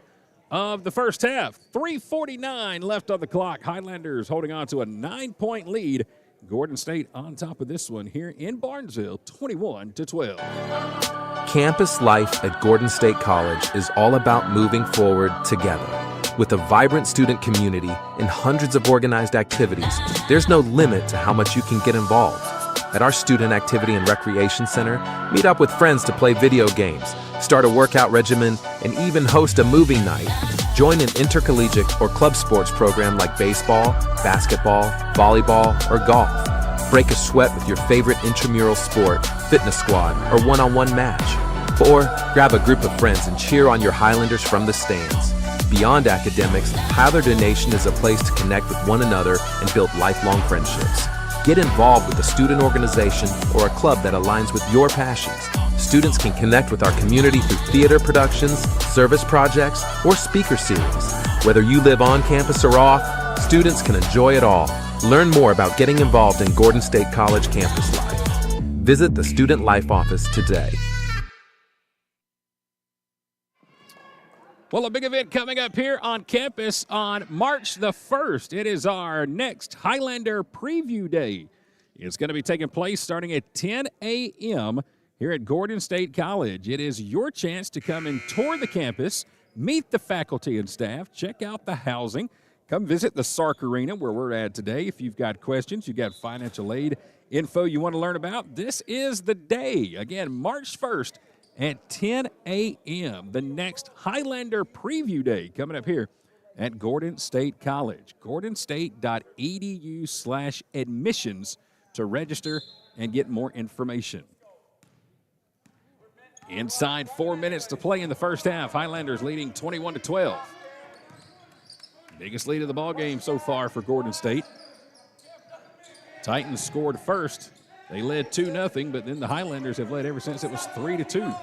of the first half. 3:49 left on the clock. Highlanders holding on to a 9-point lead. Gordon State on top of this one here in Barnesville, 21-12. Campus life at Gordon State College is all about moving forward together. With a vibrant student community and hundreds of organized activities, there's no limit to how much you can get involved. At our Student Activity and Recreation Center, meet up with friends to play video games, start a workout regimen, and even host a movie night. Join an intercollegiate or club sports program like baseball, basketball, volleyball, or golf. Break a sweat with your favorite intramural sport, fitness squad, or one-on-one match. Or grab a group of friends and cheer on your Highlanders from the stands. Beyond academics, Highlander Nation is a place to connect with one another and build lifelong friendships. Get involved with a student organization or a club that aligns with your passions. Students can connect with our community through theater productions, service projects, or speaker series. Whether you live on campus or off, students can enjoy it all. Learn more about getting involved in Gordon State College campus life. Visit the Student Life Office today. Well, a big event coming up here on campus on March the 1st. It is our next Highlander Preview Day. It's going to be taking place starting at 10 a.m. here at Gordon State College. It is your chance to come and tour the campus, meet the faculty and staff, check out the housing, come visit the Sark Arena where we're at today. If you've got questions, you've got financial aid info you want to learn about, this is the day. Again, March 1st. At 10 a.m., the next Highlander Preview Day coming up here at Gordon State College. GordonState.edu/admissions to register and get more information. Inside 4 minutes to play in the first half. Highlanders leading 21-12. Biggest lead of the ball game so far for Gordon State. Titans scored first. They led 2-0, but then the Highlanders have led ever since it was 3-2.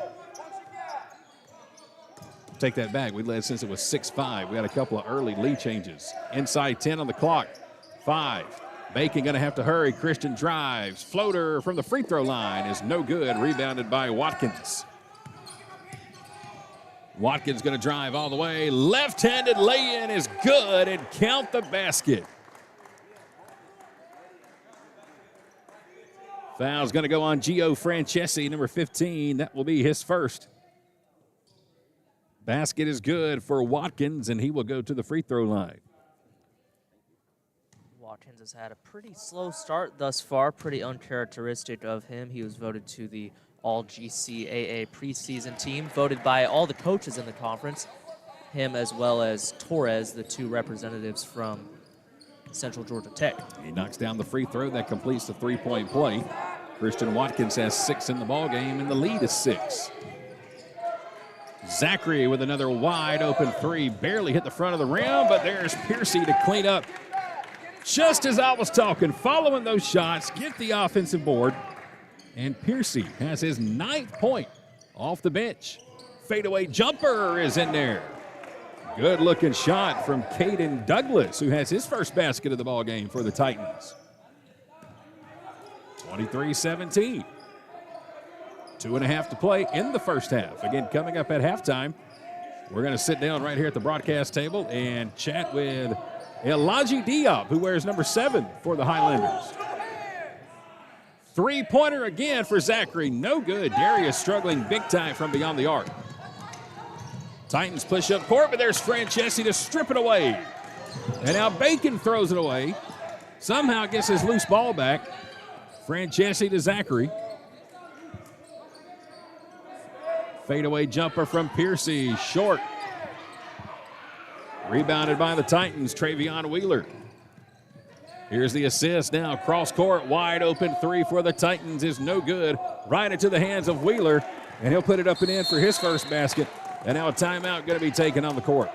Take that back. We led since it was 6-5. We had a couple of early lead changes. Inside 10 on the clock. 5. Bacon going to have to hurry. Christian drives. Floater from the free throw line is no good. Rebounded by Watkins. Watkins going to drive all the way. Left-handed lay-in is good, and count the basket. Foul's going to go on Gio Francesi, number 15. That will be his first. Basket is good for Watkins, and he will go to the free throw line. Watkins has had a pretty slow start thus far, pretty uncharacteristic of him. He was voted to the All-GCAA preseason team, voted by all the coaches in the conference, him as well as Torres, the two representatives from Central Georgia Tech. He knocks down the free throw. That completes the three-point play. Christian Watkins has 6 in the ballgame, and the lead is 6. Zachary with another wide-open three. Barely hit the front of the rim, but there's Piercy to clean up. Just as I was talking, following those shots, get the offensive board. And Piercy has his 9th point off the bench. Fadeaway jumper is in there. Good-looking shot from Caden Douglas, who has his first basket of the ball game for the Titans. 23-17. 2.5 to play in the first half. Again, coming up at halftime, we're going to sit down right here at the broadcast table and chat with Elijah Diop, who wears number 7 for the Highlanders. Three-pointer again for Zachary. No good. Darius struggling big time from beyond the arc. Titans push up court, but there's Francesi to strip it away. And now Bacon throws it away. Somehow gets his loose ball back. Francesi to Zachary. Fadeaway jumper from Piercy. Short. Rebounded by the Titans, Travion Wheeler. Here's the assist now. Cross court, wide open three for the Titans is no good. Right into the hands of Wheeler, and he'll put it up and in for his first basket. And now a timeout going to be taken on the court.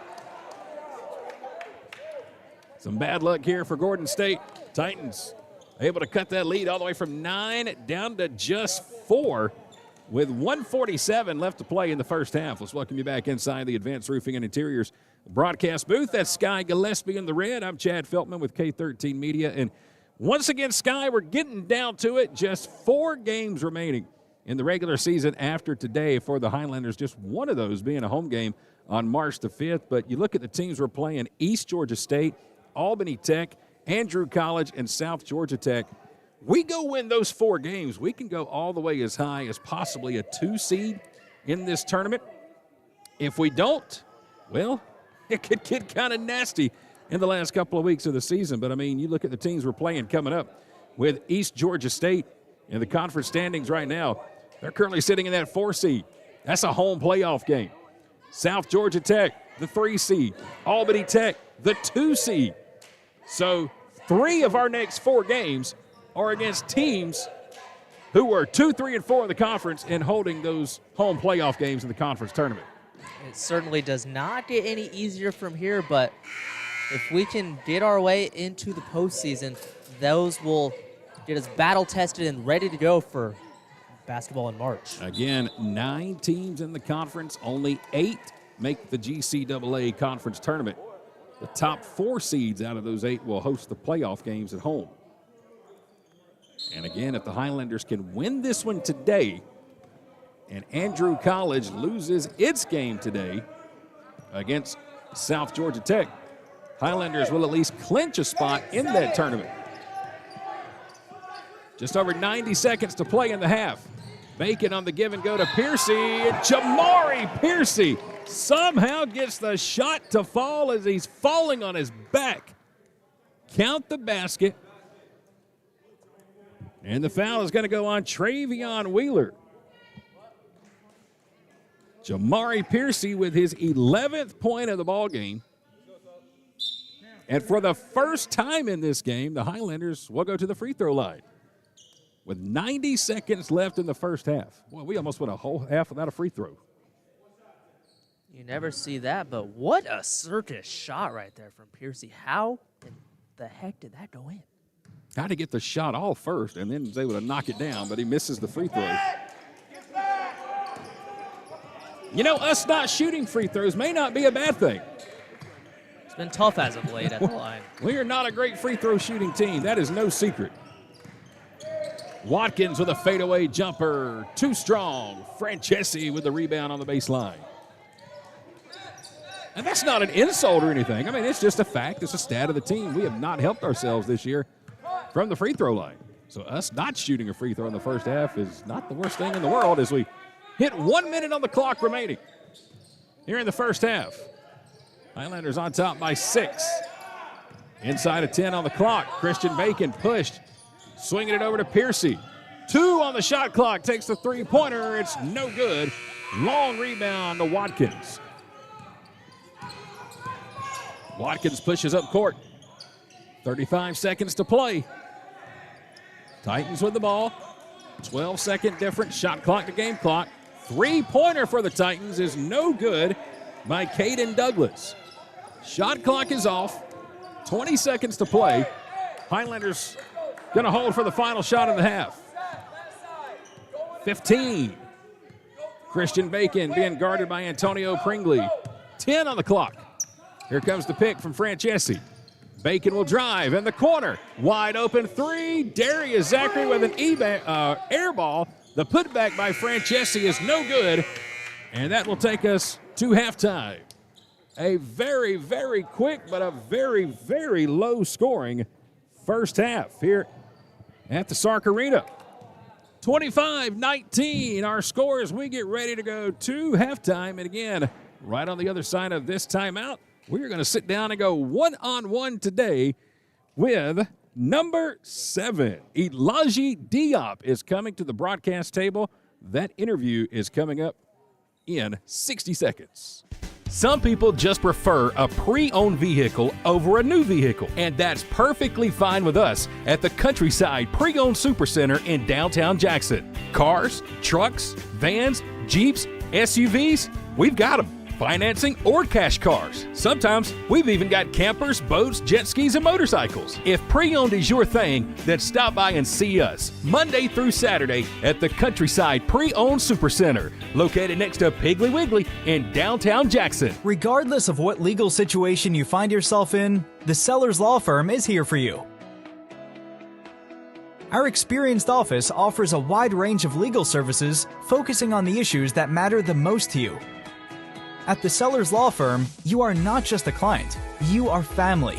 Some bad luck here for Gordon State. Titans able to cut that lead all the way from 9 down to just 4 with 1:47 left to play in the first half. Let's welcome you back inside the Advanced Roofing and Interiors broadcast booth. That's Sky Gillespie in the red. I'm Chad Feltman with K13 Media. And once again, Sky, we're getting down to it. Just 4 games remaining in the regular season after today for the Highlanders. Just one of those being a home game on March the 5th. But you look at the teams we're playing: East Georgia State, Albany Tech, Andrew College, and South Georgia Tech. We go win those 4 games, we can go all the way as high as possibly a 2 seed in this tournament. If we don't, well, it could get kind of nasty in the last couple of weeks of the season. But, I mean, you look at the teams we're playing coming up with East Georgia State in the conference standings right now. They're currently sitting in that 4 seed. That's a home playoff game. South Georgia Tech, the 3 seed. Albany Tech, the 2 seed. So 3 of our next 4 games are against teams who were 2, 3, and 4 in the conference and holding those home playoff games in the conference tournament. It certainly does not get any easier from here, but if we can get our way into the postseason, those will get us battle-tested and ready to go for basketball in March. Again, 9 teams in the conference, only 8 make the GCAA conference tournament. The top 4 seeds out of those 8 will host the playoff games at home. And again, if the Highlanders can win this one today and Andrew College loses its game today against South Georgia Tech, Highlanders will at least clinch a spot in that tournament. Just over 90 seconds to play in the half. Bacon on the give and go to Piercy. And Jamari Piercy somehow gets the shot to fall as he's falling on his back. Count the basket. And the foul is going to go on Travion Wheeler. Jamari Piercy with his 11th point of the ball game. And for the first time in this game, the Highlanders will go to the free throw line with 90 seconds left in the first half. Well, we almost went a whole half without a free throw. You never see that, but what a circus shot right there from Piercy. How in the heck did that go in? Got to get the shot off first and then was able to knock it down, but he misses the free throw. You know, us not shooting free throws may not be a bad thing. been tough as of late at the line. We are not a great free throw shooting team. That is no secret. Watkins with a fadeaway jumper. Too strong. Francesi with the rebound on the baseline. And that's not an insult or anything. I mean, it's just a fact. It's a stat of the team. We have not helped ourselves this year from the free throw line. So us not shooting a free throw in the first half is not the worst thing in the world as we hit 1 minute on the clock remaining here in the first half. Highlanders on top by 6. Inside of 10 on the clock. Christian Bacon pushed. Swinging it over to Piercy. 2 on the shot clock. Takes the three-pointer. It's no good. Long rebound to Watkins. Watkins pushes up court. 35 seconds to play. Titans with the ball. 12-second difference. Shot clock to game clock. Three-pointer for the Titans is no good by Caden Douglas. Shot clock is off. 20 seconds to play. Highlanders going to hold for the final shot of the half. 15. Christian Bacon being guarded by Antonio Pringley. 10 on the clock. Here comes the pick from Francesi. Bacon will drive in the corner. Wide open 3. Darius Zachary with an air ball. The putback by Francesi is no good. And that will take us to halftime. A very, very quick but a very, very low scoring first half here at the Sark Arena. 25-19 our score as we get ready to go to halftime. And again, right on the other side of this timeout, we're going to sit down and go one-on-one today with number 7. Elijah Diop is coming to the broadcast table. That interview is coming up in 60 seconds. Some people just prefer a pre-owned vehicle over a new vehicle, and that's perfectly fine with us at the Countryside Pre-Owned Supercenter in downtown Jackson. Cars, trucks, vans, Jeeps, SUVs, we've got them. Financing or cash cars. Sometimes we've even got campers, boats, jet skis, and motorcycles. If pre-owned is your thing, then stop by and see us Monday through Saturday at the Countryside Pre-Owned Supercenter, located next to Piggly Wiggly in downtown Jackson. Regardless of what legal situation you find yourself in, the Sellers Law Firm is here for you. Our experienced office offers a wide range of legal services focusing on the issues that matter the most to you. At the Sellers Law Firm, you are not just a client, you are family.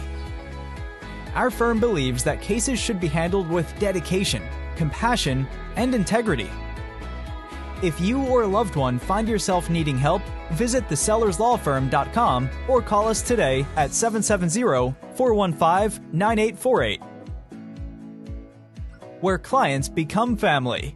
Our firm believes that cases should be handled with dedication, compassion, and integrity. If you or a loved one find yourself needing help, visit thesellerslawfirm.com or call us today at 770-415-9848. Where clients become family.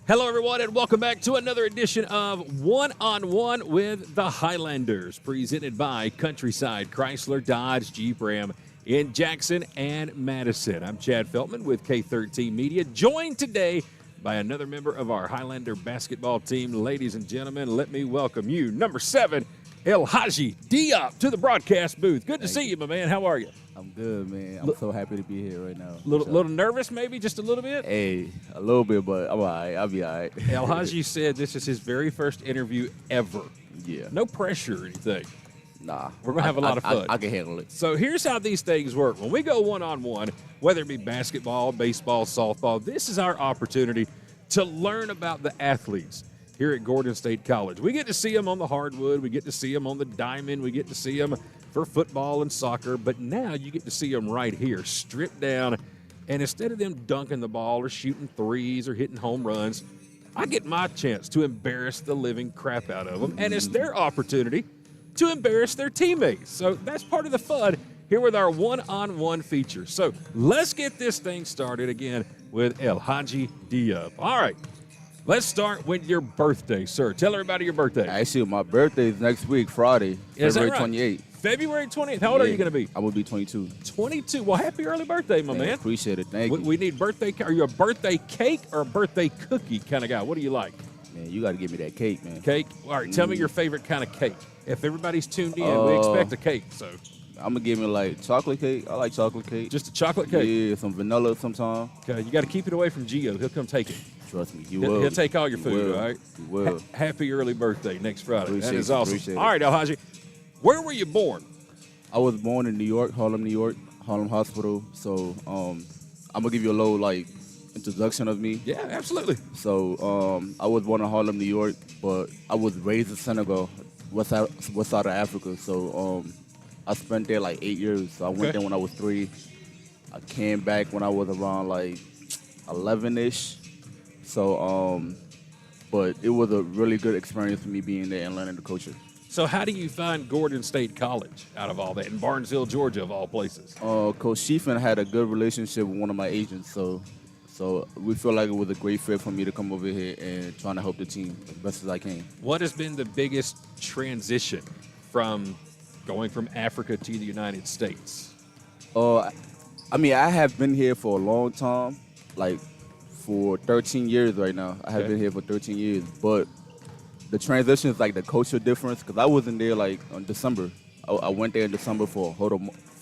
Hello, everyone, and welcome back to another edition of One-on-One with the Highlanders, presented by Countryside Chrysler Dodge Jeep Ram in Jackson and Madison. I'm Chad Feltman with K13 Media, joined today by another member of our Highlander basketball team. Ladies and gentlemen, let me welcome you, number 7, Elijah Diop, to the broadcast booth. Good to see you, my man. How are you? I'm good, man. I'm so happy to be here right now. Little nervous, maybe, just a little bit? Hey, a little bit, but I'm all right. I'll be all right. Elijah said this is his very first interview ever. Yeah. No pressure or anything. Nah. We're going to have a lot of fun. I can handle it. So here's how these things work. When we go one-on-one, whether it be basketball, baseball, softball, this is our opportunity to learn about the athletes here at Gordon State College. We get to see them on the hardwood. We get to see them on the diamond. We get to see them for football and soccer. But now you get to see them right here, stripped down. And instead of them dunking the ball or shooting threes or hitting home runs, I get my chance to embarrass the living crap out of them. And it's their opportunity to embarrass their teammates. So that's part of the fun here with our one-on-one feature. So let's get this thing started again with Elijah Diop. All right. Let's start with your birthday, sir. Tell everybody your birthday. Actually, my birthday is next week, Friday, Is that February right? 28th. February 20th. How old are you going to be? I'm going to be 22. 22. Well, happy early birthday, my man. Appreciate it. Thank you. We need birthday. Are you a birthday cake or a birthday cookie kind of guy? What do you like? Man, you got to give me that cake, man. Cake? All right, tell me your favorite kind of cake. If everybody's tuned in, we expect a cake, so. I'm going to give me like chocolate cake. I like chocolate cake. Just a chocolate cake? Yeah, some vanilla sometimes. Okay, you got to keep it away from Gio. He'll come take it. Trust me, He'll take all your food, all right? He will. Happy early birthday next Friday. Appreciate That is it, awesome. appreciate it. All right, Alhaji, where were you born? I was born in New York, Harlem, New York, Harlem Hospital. So I'm gonna give you a little introduction of me. Yeah, absolutely. So I was born in Harlem, New York, but I was raised in Senegal, west side of Africa. So I spent there 8 years. So I went there when I was 3. I came back when I was around 11-ish. So but it was a really good experience for me being there and learning the culture. So how do you find Gordon State College out of all that in Barnesville, Georgia, of all places? Coach Sheafin had a good relationship with one of my agents, so we feel like it was a great fit for me to come over here and trying to help the team as best as I can. What has been the biggest transition from going from Africa to the United States? I mean, I have been here for a long time, for 13 years right now. I have been here for 13 years, but the transition is the culture difference, because I wasn't there on December. I went there in December for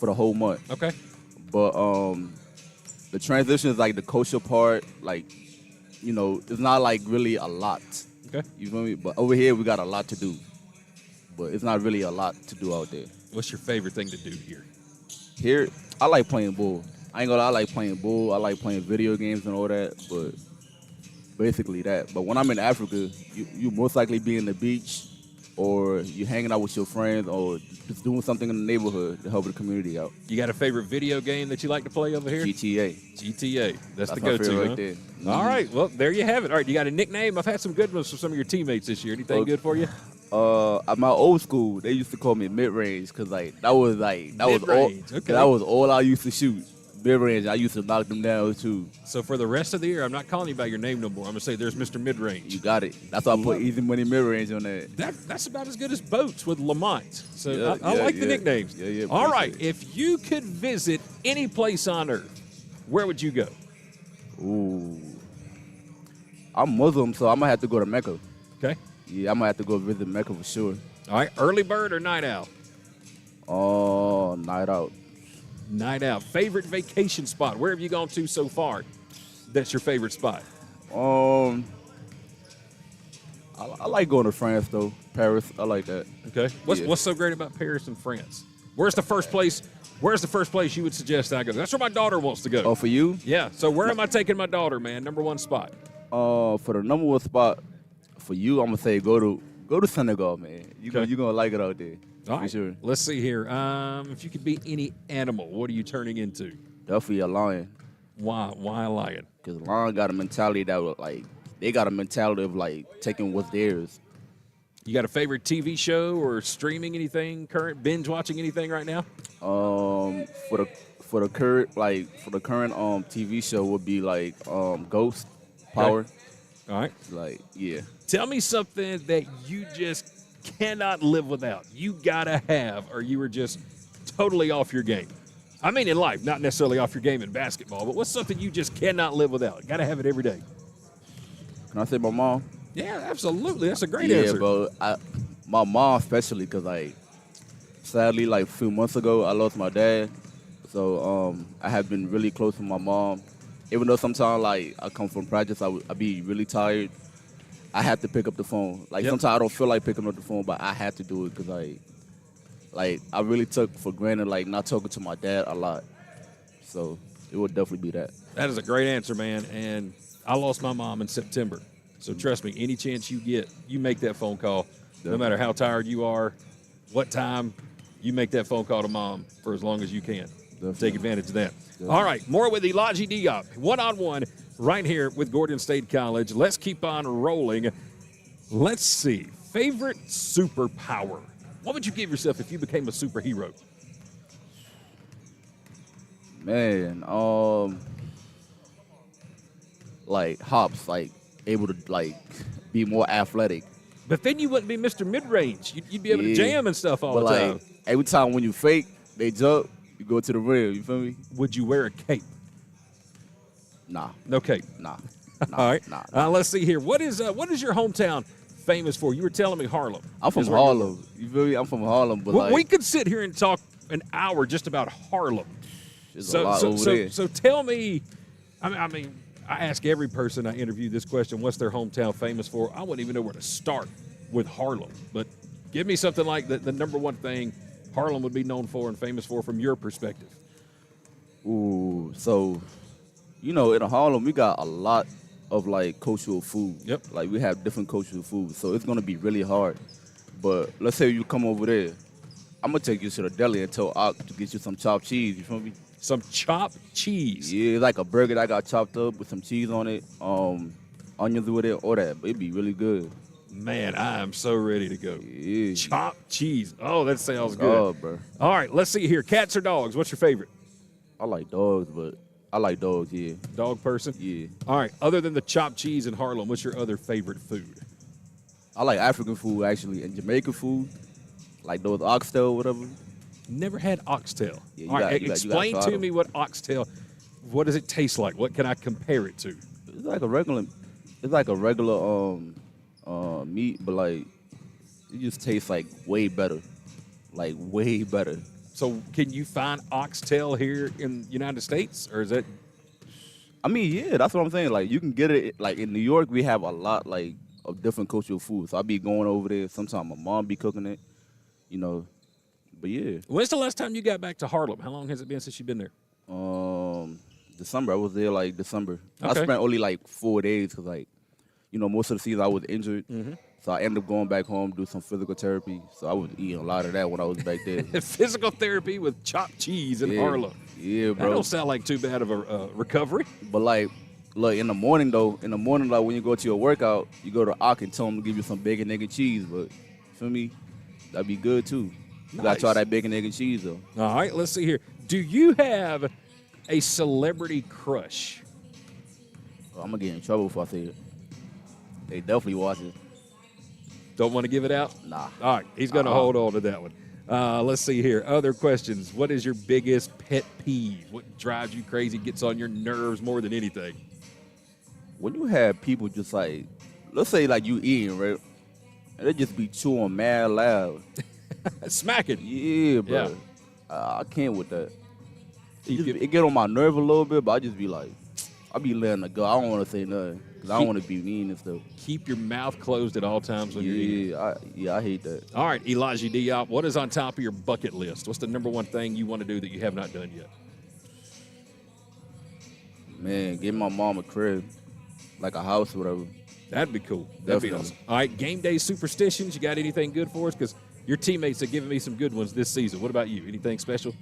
the whole month. Okay. But the transition is the culture part. It's not really a lot. Okay. You feel me? But over here we got a lot to do. But it's not really a lot to do out there. What's your favorite thing to do here? Here, I like playing bull. I ain't gonna lie, I like playing bull. I like playing video games and all that. But basically that. But when I'm in Africa, you most likely be in the beach, or you hanging out with your friends, or just doing something in the neighborhood to help the community out. You got a favorite video game that you like to play over here? GTA. GTA. That's the my go-to, favorite huh? right there. Mm-hmm. All right. Well, there you have it. All right. You got a nickname? I've had some good ones from some of your teammates this year. Anything good for you? At my old school, they used to call me mid-range, because that was Mid-range, okay. That was all I used to shoot. Mid-range, I used to knock them down too. So for the rest of the year, I'm not calling you by your name no more. I'm gonna say there's Mr. Midrange. You got it. That's why I put Easy Money mid-range on that. That's about as good as Boats with Lamont. So Yeah, I like the yeah. nicknames. Yeah, All right. appreciate If you could visit any place on earth, where would you go? Ooh. I'm Muslim, so I'm gonna have to go to Mecca. Okay. Yeah, I'm gonna have to go visit Mecca for sure. All right. Early bird or night owl? Oh, night out. Night out. Favorite vacation spot? Where have you gone to so far? That's your favorite spot. I like going to France though. Paris, I like that. Okay. What's so great about Paris and France? Where's the first place you would suggest I go? That's where my daughter wants to go. Oh, for you? Yeah. So where am I taking my daughter, man? Number one spot. For the number one spot for you, I'm gonna say go to Senegal, man. Okay. You're gonna like it out there. All For right. sure. Let's see here. If you could be any animal, what are you turning into? Definitely a lion. Why a lion? Because lion got a mentality that was they got a mentality of taking what's theirs. You got a favorite TV show or streaming anything, current binge watching anything right now? For the current TV show would be Ghost Power. All right. Yeah. Tell me something that you just cannot live without. You gotta have, or you were just totally off your game. I mean in life, not necessarily off your game in basketball, but what's something you just cannot live without? Gotta have it every day. Can I say my mom? Yeah, absolutely. That's a great Yeah, answer. bro. My mom especially, because sadly, a few months ago, I lost my dad. So I have been really close with my mom. Even though sometimes I come from practice, I be really tired. I have to pick up the phone. Sometimes I don't feel like picking up the phone, but I have to do it because I really took for granted not talking to my dad a lot. So it would definitely be that. That is a great answer, man. And I lost my mom in September. So trust me, any chance you get, you make that phone call. No matter how tired you are, what time, you make that phone call to mom for as long as you can. Take advantage of that. All right, more with Elijah Diop, one-on-one right here with Gordon State College. Let's keep on rolling. Let's see. Favorite superpower? What would you give yourself if you became a superhero? Man, hops, able to be more athletic. But then you wouldn't be Mr. Mid-Range. You'd be able to jam and stuff all the time. Every time when you fake, they jump, you go to the rim. You feel me? Would you wear a cape? Nah. No cape. Nah. All right. Nah. Let's see here. What is your hometown famous for? You were telling me Harlem. I'm from Harlem. You feel me? I'm from Harlem, but we could sit here and talk an hour just about Harlem. There's a lot over there. So tell me, I mean, I ask every person I interview this question, what's their hometown famous for? I wouldn't even know where to start with Harlem. But give me something like the number one thing Harlem would be known for and famous for from your perspective. Ooh, so, you know, in Harlem, we got a lot of, like, cultural food. Yep. Like, we have different cultural food, so it's going to be really hard. But let's say you come over there. I'm going to take you to the deli and tell Ock to get you some chopped cheese, you feel me? Some chopped cheese. Yeah, it's like a burger that got chopped up with some cheese on it, onions with it, all that. But it'd be really good. Man, I am so ready to go. Yeah. Chopped cheese. Oh, that sounds good. Oh, bro. All right, let's see here. Cats or dogs? What's your favorite? I like dogs, but I like dogs, yeah. Dog person? Yeah. All right, other than the chopped cheese in Harlem, what's your other favorite food? I like African food, actually, and Jamaican food, like those oxtail, whatever. Never had oxtail. Yeah, you All right, got- you got explain to to try me what oxtail, what does it taste like? What can I compare it to? It's like a regular meat, but like it just tastes like way better, like way better. So can you find oxtail here in the United States, or is that? I mean, yeah, that's what I'm saying. Like you can get it. Like in New York, we have a lot like of different cultural food. So I be going over there. Sometimes my mom be cooking it, you know. But yeah, When's the last time you got back to Harlem? How long has it been since you've been there? December. I was there like December. I Okay. spent only like 4 days because like, you know, most of the season I was injured. Mm-hmm. So I ended up going back home, do some physical therapy. So I was eating a lot of that when I was back there. Physical therapy with chopped cheese in Yeah. Harlem. Yeah, That bro. don't sound like too bad of a recovery. But like, look, in the morning, like when you go to your workout, you go to Ock and tell them to give you some bacon, egg, and cheese. But, feel me? That'd be good too. You gotta try Nice. that bacon, egg, and cheese though. All right, let's see here. Do you have a celebrity crush? Oh, I'm gonna get in trouble if I say it. They definitely watch it. Don't want to give it out? Nah. All right, he's going to hold on to that one. Let's see here. Other questions. What is your biggest pet peeve? What drives you crazy, gets on your nerves more than anything? When you have people just like, let's say like you eating, right? And they just be chewing mad loud. Smacking. Yeah, bro. Yeah. I can't with that. You get- It get on my nerve a little bit, but I just be like, I be letting it go. I don't want to say nothing because I don't want to be mean and stuff. Keep your mouth closed at all times when you're eating. I hate that. All right, Elijah Diop, what is on top of your bucket list? What's the number one thing you want to do that you have not done yet? Man, give my mom a crib, like a house or whatever. That'd be cool. That'd be Definitely. awesome. All right, game day superstitions. You got anything good for us? Because your teammates have given me some good ones this season. What about you? Anything special?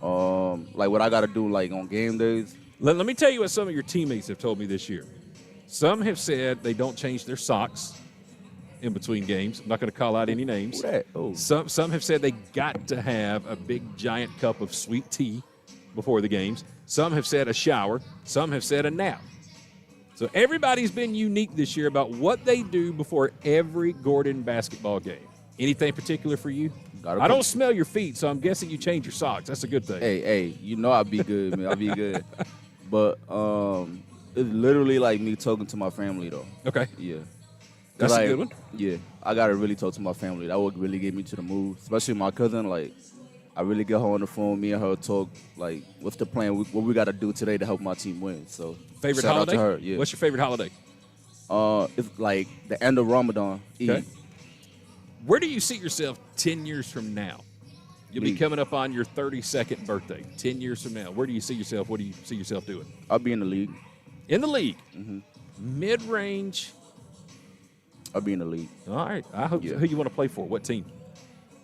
Like what I got to do like on game days. Let me tell you what some of your teammates have told me this year. Some have said they don't change their socks in between games. I'm not going to call out any names. Who that? Oh. Some have said they got to have a big giant cup of sweet tea before the games. Some have said a shower. Some have said a nap. So everybody's been unique this year about what they do before every Gordon basketball game. Anything particular for you? I don't smell your feet, so I'm guessing you change your socks. That's a good thing. Hey, you know I'll be good, man. I'll be good. But it's literally like me talking to my family though. Okay. Yeah. That's like, a good one. Yeah, I gotta really talk to my family. That would really get me to the mood. Especially my cousin. Like, I really get her on the phone. Me and her talk. Like, what's the plan? What we gotta do today to help my team win? So, Favorite shout holiday? out to her. Yeah. What's your favorite holiday? It's like the end of Ramadan. Okay. Eid. Where do you see yourself 10 years from now? You'll be Me. coming up on your 32nd birthday. 10 years from now, where do you see yourself? What do you see yourself doing? I'll be in the league. In the league. Mm-hmm. Mid-range. I'll be in the league. All right. I hope Yeah. who you want to play for. What team?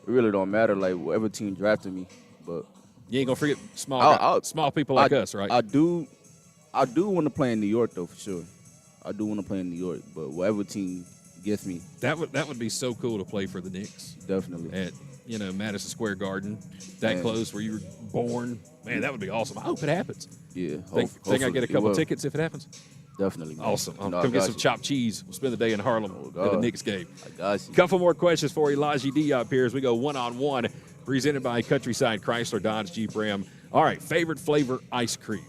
It really don't matter. Like whatever team drafted me, but You ain't going to forget small I'll- people like us, right? I do want to play in New York though for sure. I do want to play in New York, but whatever team gets me, that would be so cool to play for the Knicks definitely. at, Madison Square Garden, that Man. close where you were born. Man, that would be awesome. I hope it happens. Yeah. Think I get a hopefully it couple will. tickets if it happens? Definitely. Man. Awesome. You know, I Come get got some you. chopped cheese. We'll spend the day in Harlem at the God. Knicks game. I got you. Couple more questions for Elijah Diop here as we go one-on-one, presented by Countryside Chrysler Dodge Jeep Ram. All right, favorite flavor ice cream.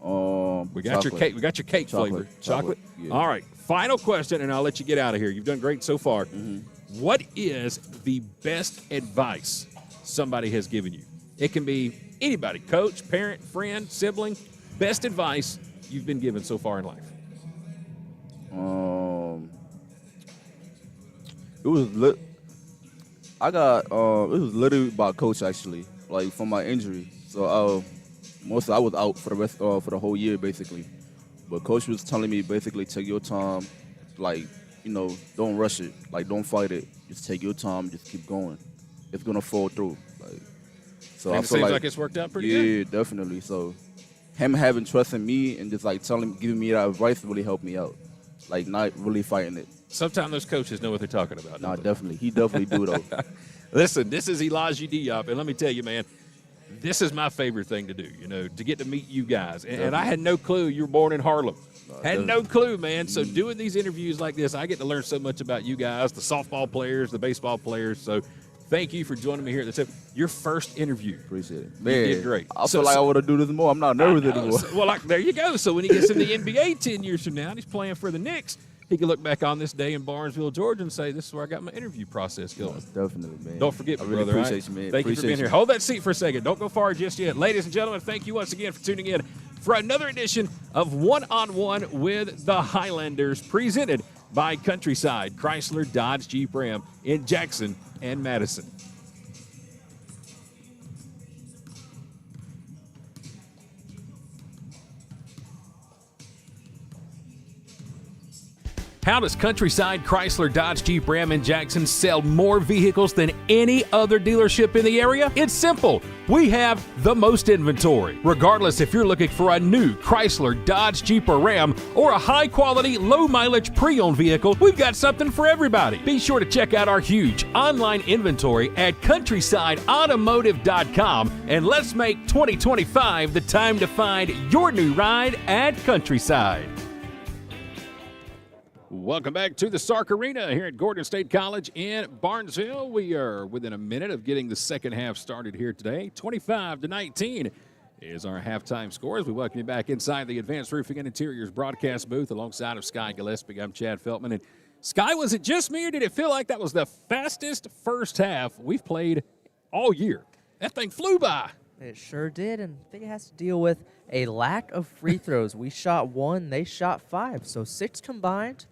We got your chocolate. cake. We got your cake flavor. Chocolate. Yeah. All right. Final question, and I'll let you get out of here. You've done great so far. Mm-hmm. What is the best advice somebody has given you? It can be anybody, coach, parent, friend, sibling. Best advice you've been given so far in life? It was it was literally by coach actually, like from my injury. So mostly I was out for the rest for the whole year basically. But coach was telling me basically take your time, like, you know, don't rush it, like don't fight it. Just take your time, just keep going. It's gonna fall through. Like, so And I it feel seems like it's worked out pretty good. Yeah, definitely. So him having trust in me and just like giving me that advice really helped me out. Like not really fighting it. Sometimes those coaches know what they're talking about. Nah, don't they? definitely. He definitely do though. Listen, this is Elijah Diop, and let me tell you, man, this is my favorite thing to do, you know, to get to meet you guys. And I had no clue you were born in Harlem. Had no clue, man. So doing these interviews like this, I get to learn so much about you guys, the softball players, the baseball players. So thank you for joining me here at the tip. Your first interview. Appreciate it. Man, you did great. I feel like I want to do this more. I'm not nervous anymore. Well, like, there you go. So when he gets in the NBA 10 years from now and he's playing for the Knicks, he can look back on this day in Barnesville, Georgia, and say, this is where I got my interview process going. Definitely, man. Don't forget me, I really brother. appreciate you, man. Thank you for being here. Hold that seat for a second. Don't go far just yet. Ladies and gentlemen, thank you once again for tuning in for another edition of One-on-One with the Highlanders, presented by Countryside Chrysler Dodge Jeep Ram in Jackson and Madison. How does Countryside Chrysler Dodge Jeep Ram in Jackson sell more vehicles than any other dealership in the area? It's simple. We have the most inventory. Regardless if you're looking for a new Chrysler, Dodge, Jeep, or Ram, or a high-quality, low-mileage pre-owned vehicle, we've got something for everybody. Be sure to check out our huge online inventory at countrysideautomotive.com, and let's make 2025 the time to find your new ride at Countryside. Welcome back to the Sark Arena here at Gordon State College in Barnesville. We are within a minute of getting the second half started here today. 25-19 is our halftime score as we welcome you back inside the Advanced Roofing and Interiors broadcast booth alongside of Sky Gillespie. I'm Chad Feltman. And Sky, was it just me or did it feel like that was the fastest first half we've played all year? That thing flew by. It sure did, and I think it has to deal with a lack of free throws. We shot 1, they shot 5, so 6 combined.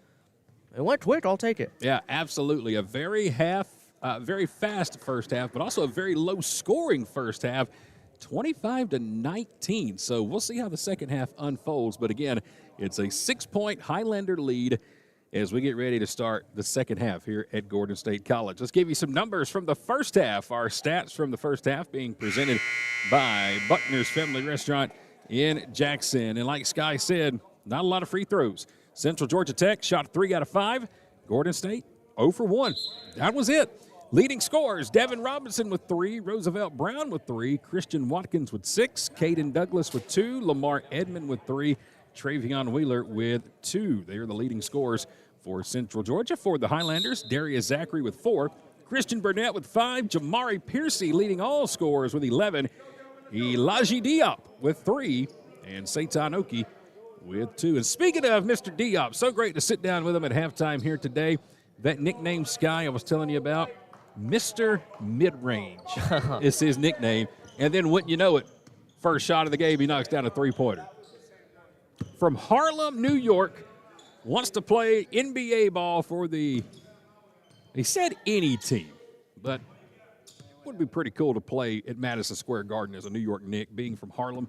It went quick. I'll take it. Yeah, absolutely. A very fast first half, but also a very low-scoring first half, 25-19. So we'll see how the second half unfolds. But again, it's a 6-point Highlander lead as we get ready to start the second half here at Gordon State College. Let's give you some numbers from the first half. Our stats from the first half being presented by Buckner's Family Restaurant in Jackson. And like Sky said, not a lot of free throws. Central Georgia Tech shot 3 out of 5. Gordon State 0 for 1. That was it. Leading scorers, Devin Robinson with 3, Roosevelt Brown with 3, Christian Watkins with 6, Caden Douglas with 2, Lamar Edmond with 3, Travion Wheeler with 2. They are the leading scorers for Central Georgia. For the Highlanders, Darius Zachary with 4, Christian Burnett with 5, Jamari Piercy leading all scorers with 11, Elijah Diop with 3, and Seitan Oki with 2. And speaking of Mr. Diop, so great to sit down with him at halftime here today. That nickname, Sky, I was telling you about, Mr. Mid-Range is his nickname. And then wouldn't you know it, first shot of the game, he knocks down a three-pointer. From Harlem, New York, wants to play NBA ball for he said any team, but it would be pretty cool to play at Madison Square Garden as a New York Knick, being from Harlem.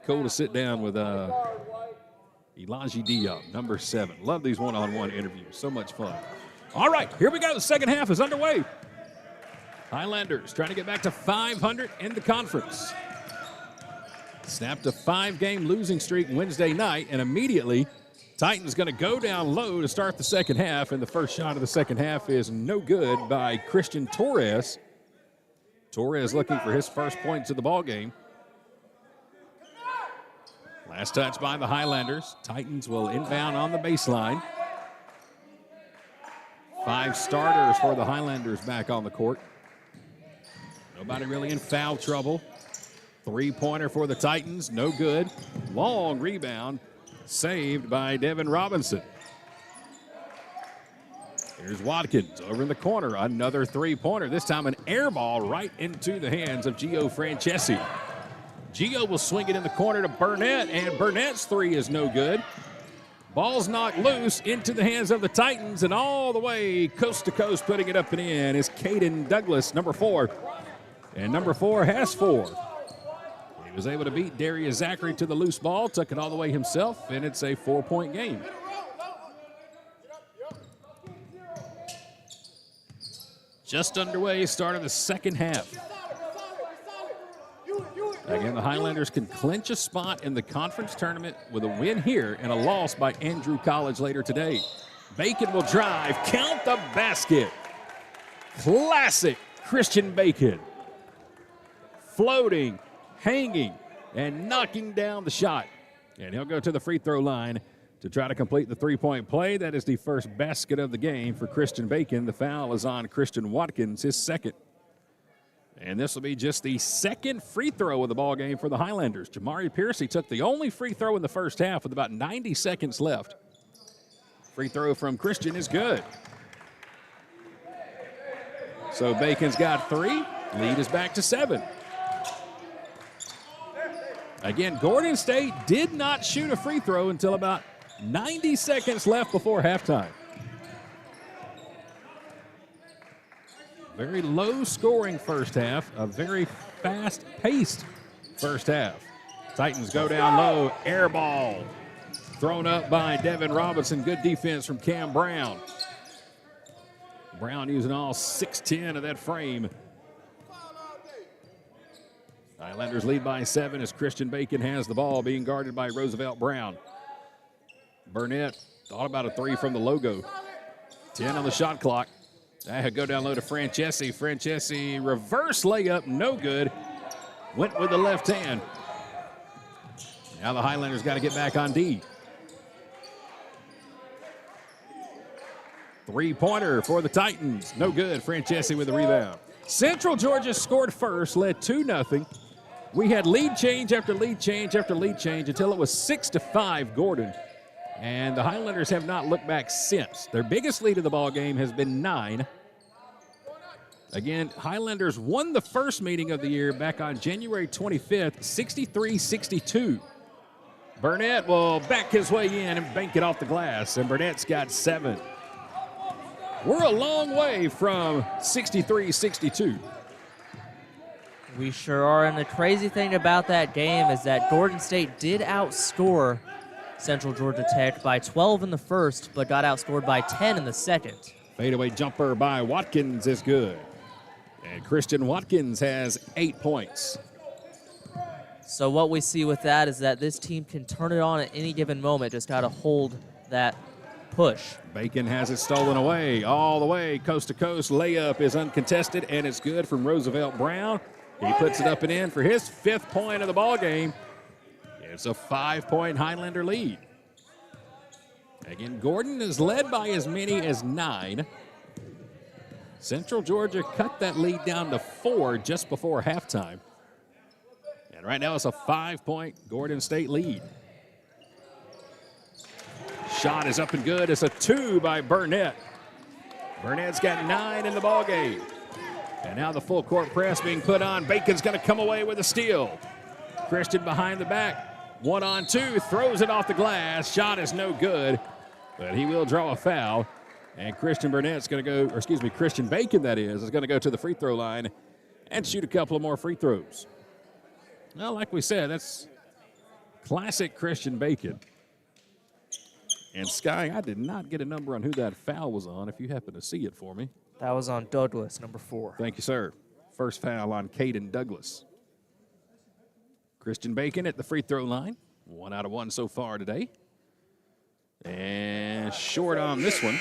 Cool to sit down with Elijah Diop, number 7. Love these one-on-one interviews. So much fun. All right, here we go. The second half is underway. Highlanders trying to get back to 500 in the conference. Snapped a 5-game losing streak Wednesday night, and immediately Titans going to go down low to start the second half, and the first shot of the second half is no good by Christian Torres. Torres looking for his first points of the ball game. Last touch by the Highlanders. Titans will inbound on the baseline. 5 starters for the Highlanders back on the court. Nobody really in foul trouble. 3-pointer for the Titans, no good. Long rebound, saved by Devin Robinson. Here's Watkins over in the corner. Another 3-pointer, this time an air ball right into the hands of Gio Francesi. Gio will swing it in the corner to Burnett, and Burnett's three is no good. Ball's knocked loose into the hands of the Titans, and all the way coast to coast putting it up and in is Caden Douglas, number 4. And number 4 has 4. He was able to beat Darius Zachary to the loose ball, took it all the way himself, and it's a 4-point game. Just underway, start of the second half. Again, the Highlanders can clinch a spot in the conference tournament with a win here and a loss by Andrew College later today. Bacon will drive, count the basket. Classic Christian Bacon. Floating, hanging, and knocking down the shot. And he'll go to the free throw line to try to complete the three-point play. That is the first basket of the game for Christian Bacon. The foul is on Christian Watkins, his second. And this will be just the second free throw of the ball game for the Highlanders. Jamari Piercy took the only free throw in the first half with about 90 seconds left. Free throw from Christian is good. So Bacon's got 3. Lead is back to 7. Again, Gordon State did not shoot a free throw until about 90 seconds left before halftime. Very low-scoring first half, a very fast-paced first half. Titans go down low, air ball. Thrown up by Devin Robinson. Good defense from Cam Brown. Brown using all 6'10" of that frame. Highlanders lead by 7 as Christian Bacon has the ball, being guarded by Roosevelt Brown. Burnett thought about a 3 from the logo. 10 on the shot clock. That go down low to Francesi. Francesi, reverse layup, no good. Went with the left hand. Now the Highlanders got to get back on D. Three-pointer for the Titans. No good. Francesi with the rebound. Central Georgia scored first, led 2-0. We had lead change after lead change after lead change until it was 6-5 Gordon. And the Highlanders have not looked back since. Their biggest lead of the ball game has been 9. Again, Highlanders won the first meeting of the year back on January 25th, 63-62. Burnett will back his way in and bank it off the glass, and Burnett's got 7. We're a long way from 63-62. We sure are, and the crazy thing about that game is that Gordon State did outscore Central Georgia Tech by 12 in the first, but got outscored by 10 in the second. Fadeaway jumper by Watkins is good. And Christian Watkins has 8 points. So what we see with that is that this team can turn it on at any given moment, just got to hold that push. Bacon has it stolen away all the way coast to coast. Layup is uncontested, and it's good from Roosevelt Brown. He puts it up and in for his 5th point of the ball game. It's a 5-point Highlander lead. Again, Gordon is led by as many as 9. Central Georgia cut that lead down to 4 just before halftime. And right now it's a 5-point Gordon State lead. Shot is up and good. It's a 2 by Burnett. Burnett's got 9 in the ball game. And now the full court press being put on. Bacon's going to come away with a steal. Christian behind the back. 1-on-2, throws it off the glass. Shot is no good, but he will draw a foul. And Christian Burnett's going to go, or excuse me, Christian Bacon, that is going to go to the free throw line and shoot a couple of more free throws. Well, like we said, that's classic Christian Bacon. And Sky, I did not get a number on who that foul was on, if you happen to see it for me. That was on Douglas, number 4. Thank you, sir. First foul on Caden Douglas. Christian Bacon at the free throw line. 1 out of 1 so far today. And short on this one.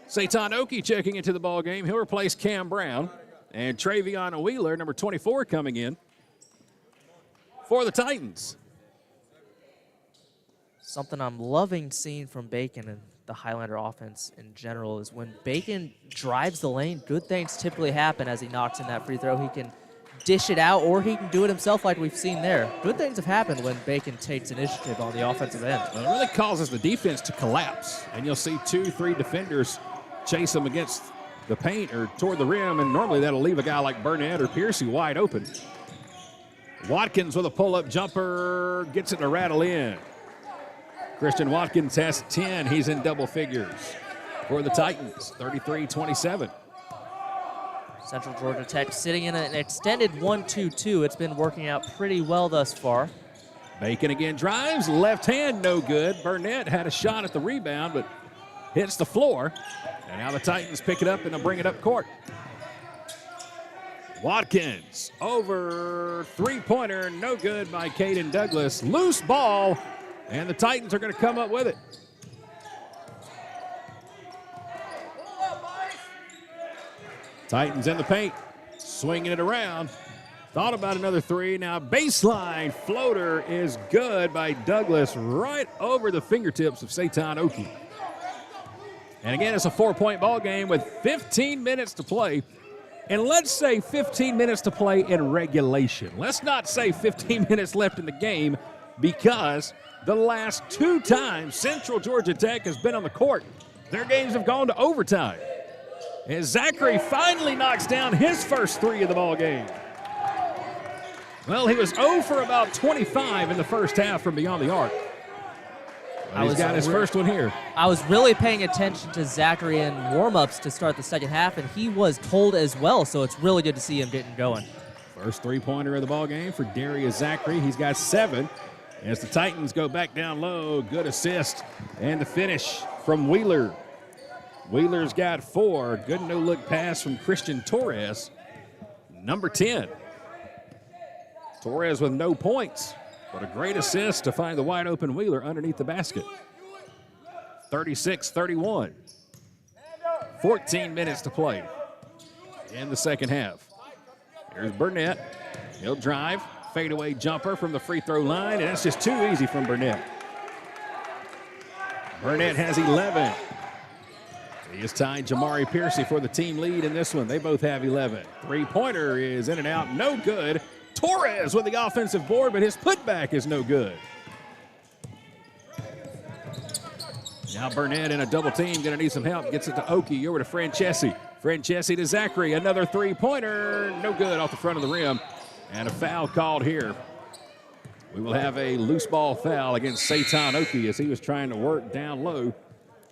Satan Oki checking into the ball game. He'll replace Cam Brown. And Travion Wheeler, number 24, coming in for the Titans. Something I'm loving seeing from Bacon and the Highlander offense in general is when Bacon drives the lane, good things typically happen as he knocks in that free throw. He can dish it out, or he can do it himself like we've seen there. Good things have happened when Bacon takes initiative on the offensive end. Well, it really causes the defense to collapse, and you'll see 2-3 defenders chase him against the paint or toward the rim, and normally that'll leave a guy like Burnett or Piercy wide open. Watkins with a pull-up jumper, gets it to rattle in. Christian Watkins has 10. He's in double figures for the Titans, 33-27. Central Georgia Tech sitting in an extended 1-2-2. It's been working out pretty well thus far. Bacon again drives, left hand, no good. Burnett had a shot at the rebound, but hits the floor. And now the Titans pick it up and they'll bring it up court. Watkins over three-pointer, no good by Caden Douglas. Loose ball, and the Titans are going to come up with it. Titans in the paint, swinging it around. Thought about another three. Now baseline floater is good by Douglas right over the fingertips of Satan Oki. And again, it's a 4-point ball game with 15 minutes to play. And let's say 15 minutes to play in regulation. Let's not say 15 minutes left in the game, because the last 2 times Central Georgia Tech has been on the court, their games have gone to overtime. And Zachary finally knocks down his first 3 of the ball game. Well, he was 0 for about 25 in the first half from beyond the arc. But he's got his first one here. I was really paying attention to Zachary in warm-ups to start the second half, and he was cold as well, so it's really good to see him getting going. First three-pointer of the ball game for Darius Zachary. He's got 7. As the Titans go back down low, good assist. And the finish from Wheeler. Wheeler's got 4. Good no-look pass from Christian Torres, number 10. Torres with no points, but a great assist to find the wide-open Wheeler underneath the basket. 36-31. 14 minutes to play in the second half. Here's Burnett. He'll drive. Fadeaway jumper from the free throw line, and that's just too easy from Burnett. Burnett has 11. He has tied Jamari Piercy for the team lead in this one. They both have 11. Three-pointer is in and out, no good. Torres with the offensive board, but his putback is no good. Now Burnett in a double team, going to need some help. Gets it to Oki, over to Francesi. Francesi to Zachary, another three-pointer, no good off the front of the rim. And a foul called here. We will have a loose ball foul against Satan Oki as he was trying to work down low.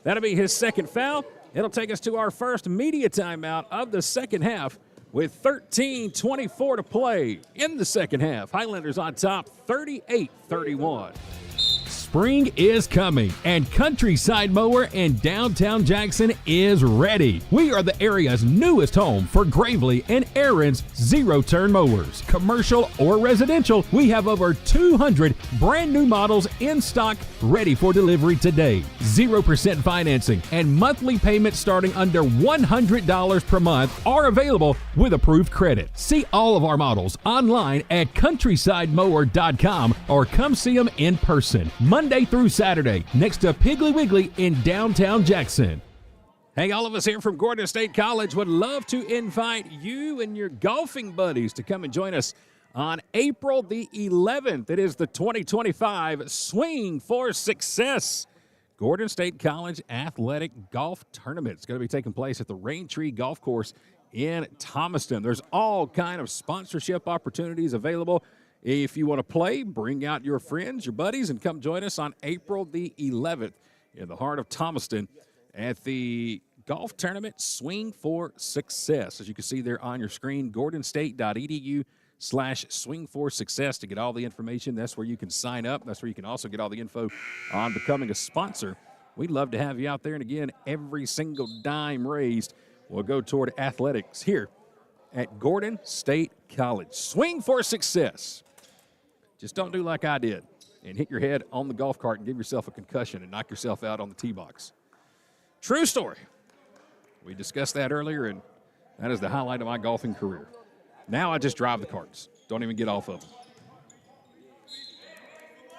That'll be his second foul. It'll take us to our first media timeout of the second half with 13:24 to play in the second half. Highlanders on top, 38-31. Spring is coming, and Countryside Mower in downtown Jackson is ready. We are the area's newest home for Gravely and Aaron's zero-turn mowers. Commercial or residential, we have over 200 brand new models in stock ready for delivery today. 0% financing and monthly payments starting under $100 per month are available with approved credit. See all of our models online at countrysidemower.com or come see them in person. Monday through Saturday, next to Piggly Wiggly in downtown Jackson. Hey, all of us here from Gordon State College would love to invite you and your golfing buddies to come and join us on April the 11th. It is the 2025 Swing for Success Gordon State College Athletic Golf Tournament. It's going to be taking place at the Raintree Golf Course in Thomaston. There's all kind of sponsorship opportunities available. If you want to play, bring out your friends, your buddies, and come join us on April the 11th in the heart of Thomaston at the golf tournament Swing for Success. As you can see there on your screen, gordonstate.edu/swing4success to get all the information. That's where you can sign up. That's where you can also get all the info on becoming a sponsor. We'd love to have you out there. And again, every single dime raised will go toward athletics here at Gordon State College. Swing for Success. Just don't do like I did and hit your head on the golf cart and give yourself a concussion and knock yourself out on the tee box. True story. We discussed that earlier, and that is the highlight of my golfing career. Now I just drive the carts. Don't even get off of them.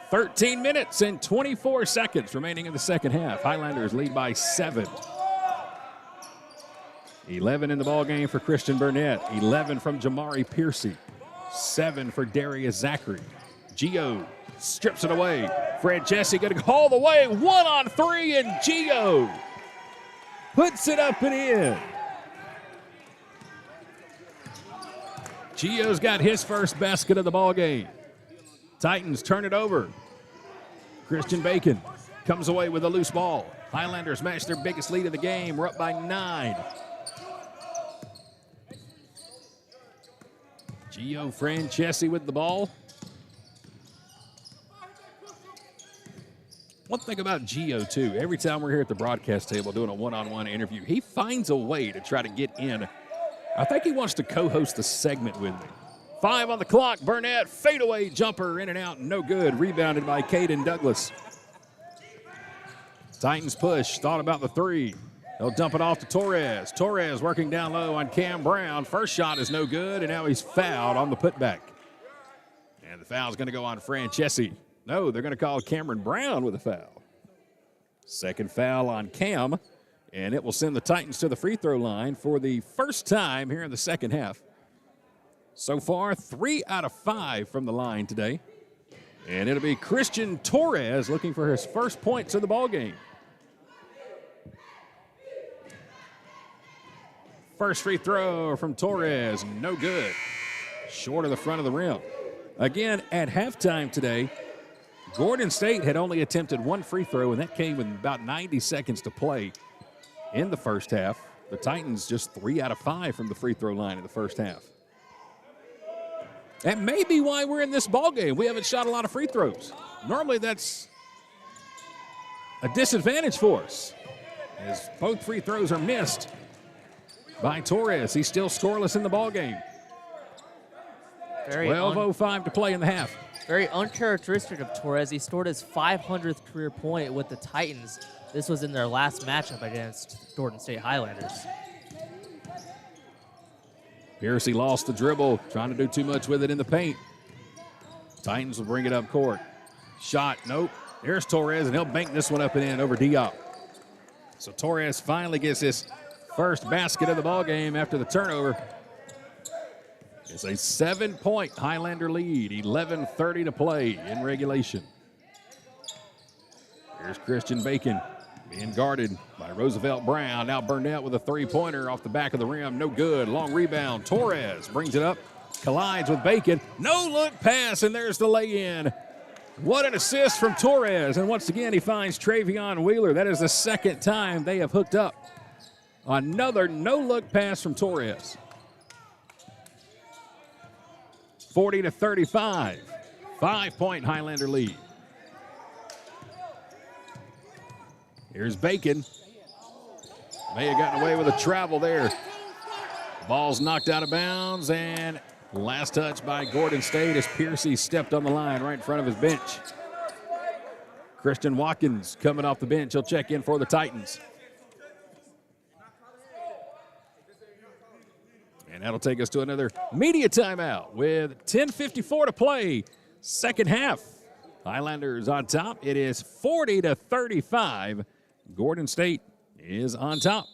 13 minutes and 24 seconds remaining in the second half. Highlanders lead by 7. 11 in the ballgame for Christian Burnett. 11 from Jamari Piercy. 7 for Darius Zachary. Gio strips it away. Francesi going to go all the way. 1 on 3, and Gio puts it up and in. Gio's got his first basket of the ball game. Titans turn it over. Christian Bacon comes away with a loose ball. Highlanders match their biggest lead of the game. We're up by 9. Gio Francesi with the ball. One thing about Gio, too, every time we're here at the broadcast table doing a one-on-one interview, he finds a way to try to get in. I think he wants to co-host the segment with me. 5 on the clock. Burnett, fadeaway jumper, in and out, no good. Rebounded by Caden Douglas. Titans push, thought about the 3. They'll dump it off to Torres. Torres working down low on Cam Brown. First shot is no good, and now he's fouled on the putback. And the foul's going to go on Francesi. No, they're going to call Cameron Brown with a foul. Second foul on Cam, and it will send the Titans to the free throw line for the first time here in the second half. So far, 3 out of 5 from the line today. And it'll be Christian Torres looking for his first points of the ball game. First free throw from Torres, no good. Short of the front of the rim. Again, at halftime today, Gordon State had only attempted 1 free throw, and that came with about 90 seconds to play in the first half. The Titans just 3 out of 5 from the free throw line in the first half. That may be why we're in this ball game. We haven't shot a lot of free throws. Normally that's a disadvantage for us, as both free throws are missed by Torres. He's still scoreless in the ball game. 12:05 to play in the half. Very uncharacteristic of Torres. He scored his 500th career point with the Titans. This was in their last matchup against Gordon State Highlanders. Piercy lost the dribble, trying to do too much with it in the paint. Titans will bring it up court. Shot, nope. There's Torres, and he'll bank this one up and in over Diop. So Torres finally gets his first basket of the ball game after the turnover. It's a 7-point Highlander lead, 11:30 to play in regulation. Here's Christian Bacon being guarded by Roosevelt Brown. Now Burnett with a 3-pointer off the back of the rim. No good. Long rebound. Torres brings it up. Collides with Bacon. No look pass, and there's the lay-in. What an assist from Torres. And once again, he finds Travion Wheeler. That is the second time they have hooked up. Another no-look pass from Torres. 40-35. 5-point Highlander lead. Here's Bacon. May have gotten away with a travel there. Ball's knocked out of bounds, and last touch by Gordon State as Piercy stepped on the line right in front of his bench. Christian Watkins coming off the bench. He'll check in for the Titans. And that'll take us to another media timeout with 10:54 to play. Second half. Highlanders on top. It is 40-35. Gordon State is on top.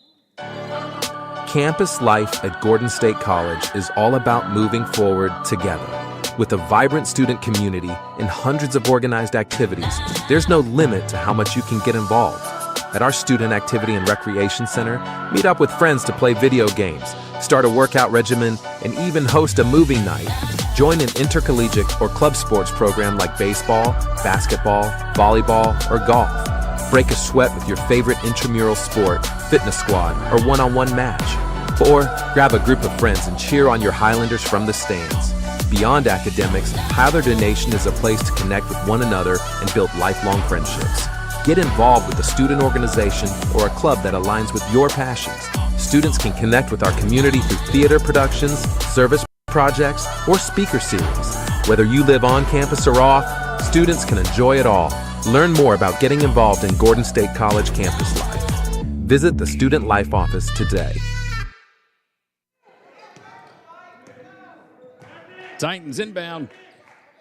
Campus life at Gordon State College is all about moving forward together. With a vibrant student community and hundreds of organized activities, there's no limit to how much you can get involved. At our Student Activity and Recreation Center, meet up with friends to play video games, start a workout regimen, and even host a movie night. Join an intercollegiate or club sports program like baseball, basketball, volleyball, or golf. Break a sweat with your favorite intramural sport, fitness squad, or one-on-one match. Or grab a group of friends and cheer on your Highlanders from the stands. Beyond academics, Highlander Nation is a place to connect with one another and build lifelong friendships. Get involved with a student organization or a club that aligns with your passions. Students can connect with our community through theater productions, service projects, or speaker series. Whether you live on campus or off, students can enjoy it all. Learn more about getting involved in Gordon State College campus life. Visit the Student Life Office today. Titans inbound.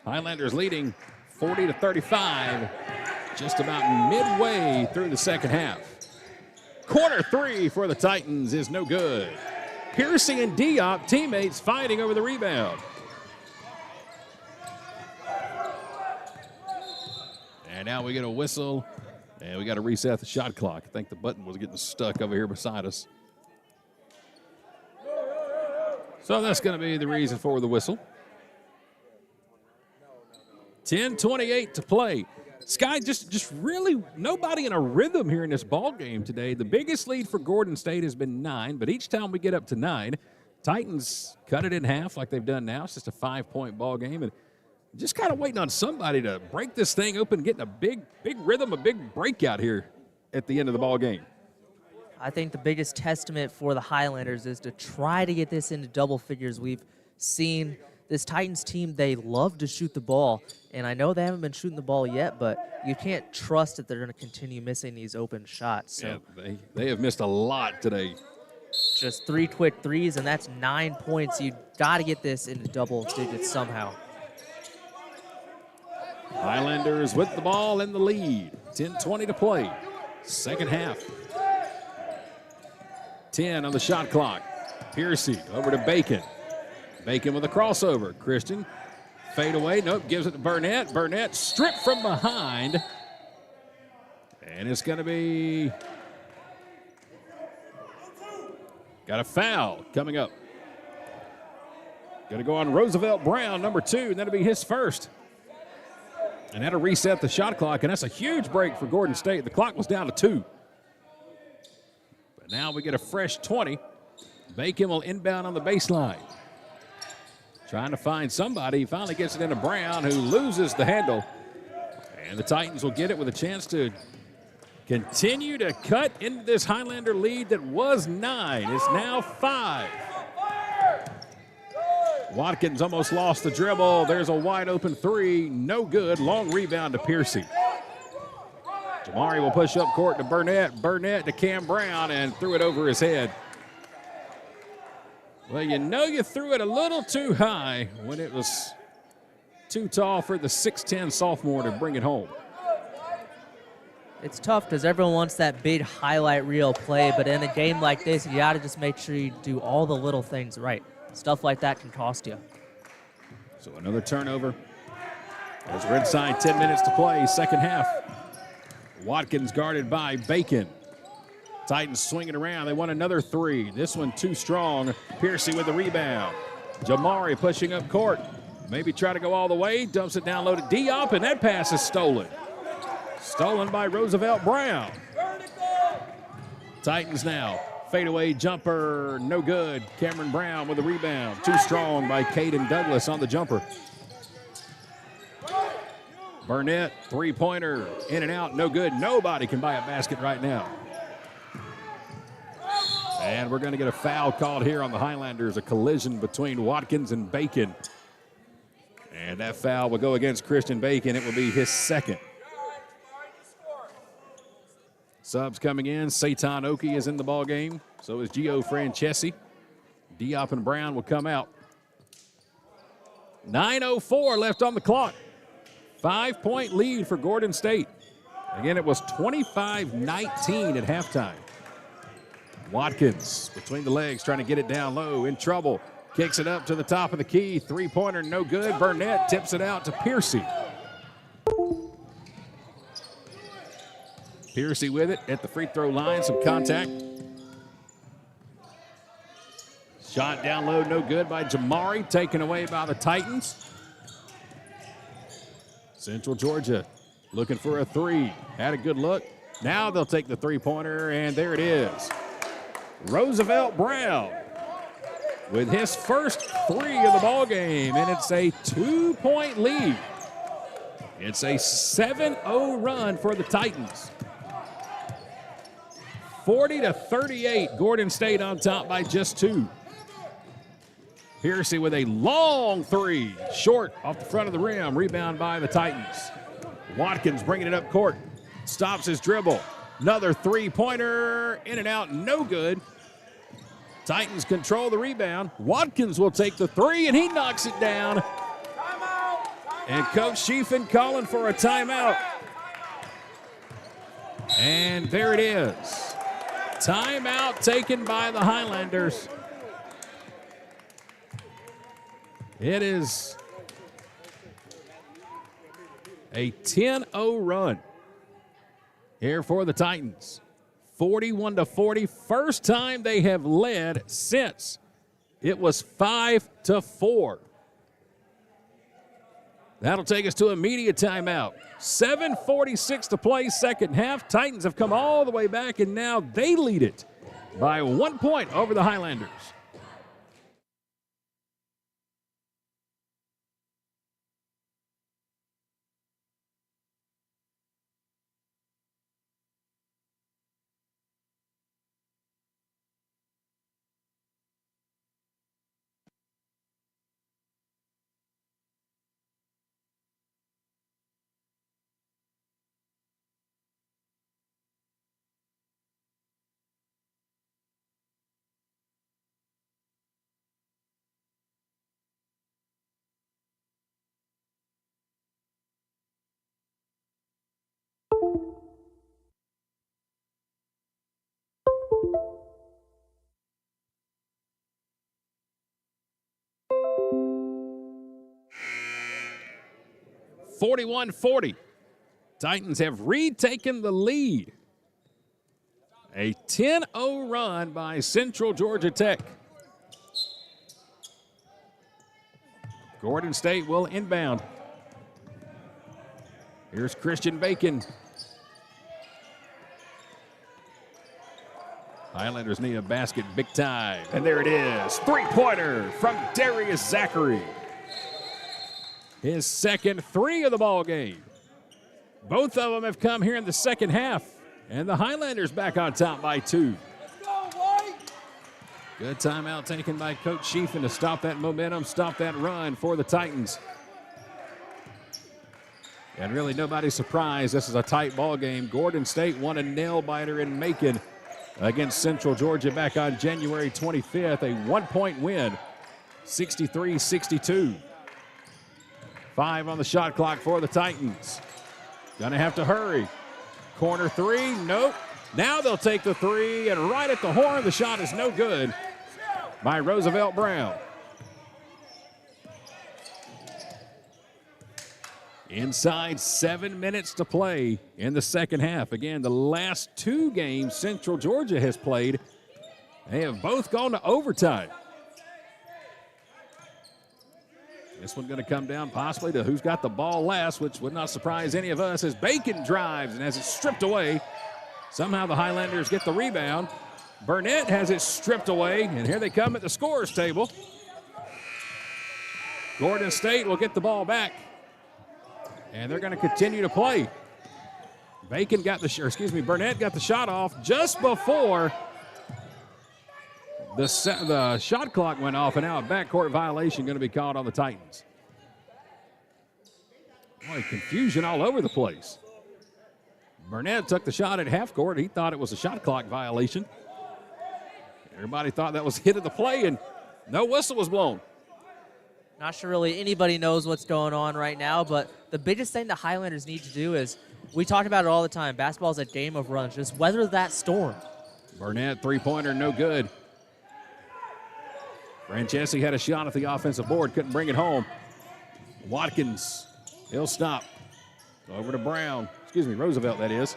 Highlanders leading 40-35. Just about midway through the second half. Corner 3 for the Titans is no good. Piercy and Diop, teammates fighting over the rebound. And now we get a whistle, and we got to reset the shot clock. I think the button was getting stuck over here beside us. So that's going to be the reason for the whistle. 10:28 to play. Sky, just really nobody in a rhythm here in this ball game today. The biggest lead for Gordon State has been 9, but each time we get up to 9, Titans cut it in half like they've done now. It's just a 5-point ball game, and just kind of waiting on somebody to break this thing open, getting a big rhythm, a big breakout here at the end of the ball game. I think the biggest testament for the Highlanders is to try to get this into double figures. We've seen this Titans team, they love to shoot the ball, and I know they haven't been shooting the ball yet, but you can't trust that they're going to continue missing these open shots. So yeah, they have missed a lot today. Just 3 quick threes, and that's 9 points. You got to get this into double digits somehow. Highlanders with the ball in the lead. 10:20 to play. Second half. 10 on the shot clock. Piercy over to Bacon. Bacon with a crossover. Christian, fade away. Nope, gives it to Burnett. Burnett stripped from behind. And it's going to be... got a foul coming up. Going to go on Roosevelt Brown, number 2, and that'll be his first. And that'll reset the shot clock, and that's a huge break for Gordon State. The clock was down to 2. But now we get a fresh 20. Bacon will inbound on the baseline. Trying to find somebody. He finally gets it into Brown, who loses the handle. And the Titans will get it with a chance to continue to cut into this Highlander lead that was 9. It's now 5. Watkins almost lost the dribble. There's a wide open 3. No good. Long rebound to Piercy. Jamari will push up court to Burnett. Burnett to Cam Brown and threw it over his head. Well, you know you threw it a little too high when it was too tall for the 6'10 sophomore to bring it home. It's tough because everyone wants that big highlight reel play, but in a game like this, you got to just make sure you do all the little things right. Stuff like that can cost you. So another turnover. As we're inside 10 minutes to play, second half. Watkins guarded by Bacon. Titans swinging around. They want another 3. This one too strong. Piercy with the rebound. Jamari pushing up court. Maybe try to go all the way. Dumps it down low to Diop, and that pass is stolen. Stolen by Roosevelt Brown. Titans now. Fadeaway jumper, no good. Cameron Brown with the rebound. Too strong by Caden Douglas on the jumper. Burnett, three-pointer, in and out, no good. Nobody can buy a basket right now. And we're going to get a foul called here on the Highlanders, a collision between Watkins and Bacon. And that foul will go against Christian Bacon. It will be his second. Subs coming in. Satan Oki is in the ball game. So is Gio Francesi. Diop and Brown will come out. 9:04 left on the clock. 5-point lead for Gordon State. Again, it was 25-19 at halftime. Watkins between the legs trying to get it down low, in trouble. Kicks it up to the top of the key. Three-pointer, no good. Burnett tips it out to Piercy. Piercy with it at the free throw line. Some contact. Shot down low, no good by Jamari. Taken away by the Titans. Central Georgia looking for a 3. Had a good look. Now they'll take the three-pointer, and there it is. Roosevelt Brown with his first 3 of the ball game, and it's a 2-point lead. It's a 7-0 run for the Titans. 40-38, Gordon State on top by just 2. Piercy with a long 3, short off the front of the rim, rebound by the Titans. Watkins bringing it up court, stops his dribble. Another three-pointer, in and out, no good. Titans control the rebound. Watkins will take the 3, and he knocks it down. And Coach Schieffelin calling for a timeout. And there it is. Timeout taken by the Highlanders. It is a 10-0 run here for the Titans. 41-40, first time they have led since It was 5-4. That'll take us to a media timeout. 7:46 to play, second half. Titans have come all the way back, and now they lead it by 1 point over the Highlanders. (41-40). Titans have retaken the lead. A 10-0 run by Central Georgia Tech. Gordon State will inbound. Here's Christian Bacon. Highlanders need a basket big time. And there it is. Three-pointer from Darius Zachary. His second three of the ball game. Both of them have come here in the second half. And the Highlanders back on top by 2. Good timeout taken by Coach Sheafin to stop that momentum, stop that run for the Titans. And really nobody's surprised. This is a tight ball game. Gordon State won a nail-biter in Macon against Central Georgia back on January 25th. A 1-point win, 63-62. 5 on the shot clock for the Titans. Gonna have to hurry. Corner three, nope. Now they'll take the three, and right at the horn, the shot is no good by Roosevelt Brown. Inside 7 minutes to play in the second half. Again, the last 2 games Central Georgia has played, they have both gone to overtime. This one going to come down possibly to who's got the ball last, which would not surprise any of us as Bacon drives and has it stripped away. Somehow the Highlanders get the rebound. Burnett has it stripped away, and here they come at the scorer's table. Gordon State will get the ball back, and they're going to continue to play. Burnett got the shot off just before the shot clock went off, and now a backcourt violation going to be called on the Titans. Boy, confusion all over the place. Burnett took the shot at half court. He thought it was a shot clock violation. Everybody thought that was hit of the play, and no whistle was blown. Not sure really anybody knows what's going on right now, but the biggest thing the Highlanders need to do is, we talk about it all the time, basketball is a game of runs. Just weather that storm. Burnett, three-pointer, no good. Francesi had a shot at the offensive board, couldn't bring it home. Watkins, he'll stop. Over to Brown. Roosevelt, that is.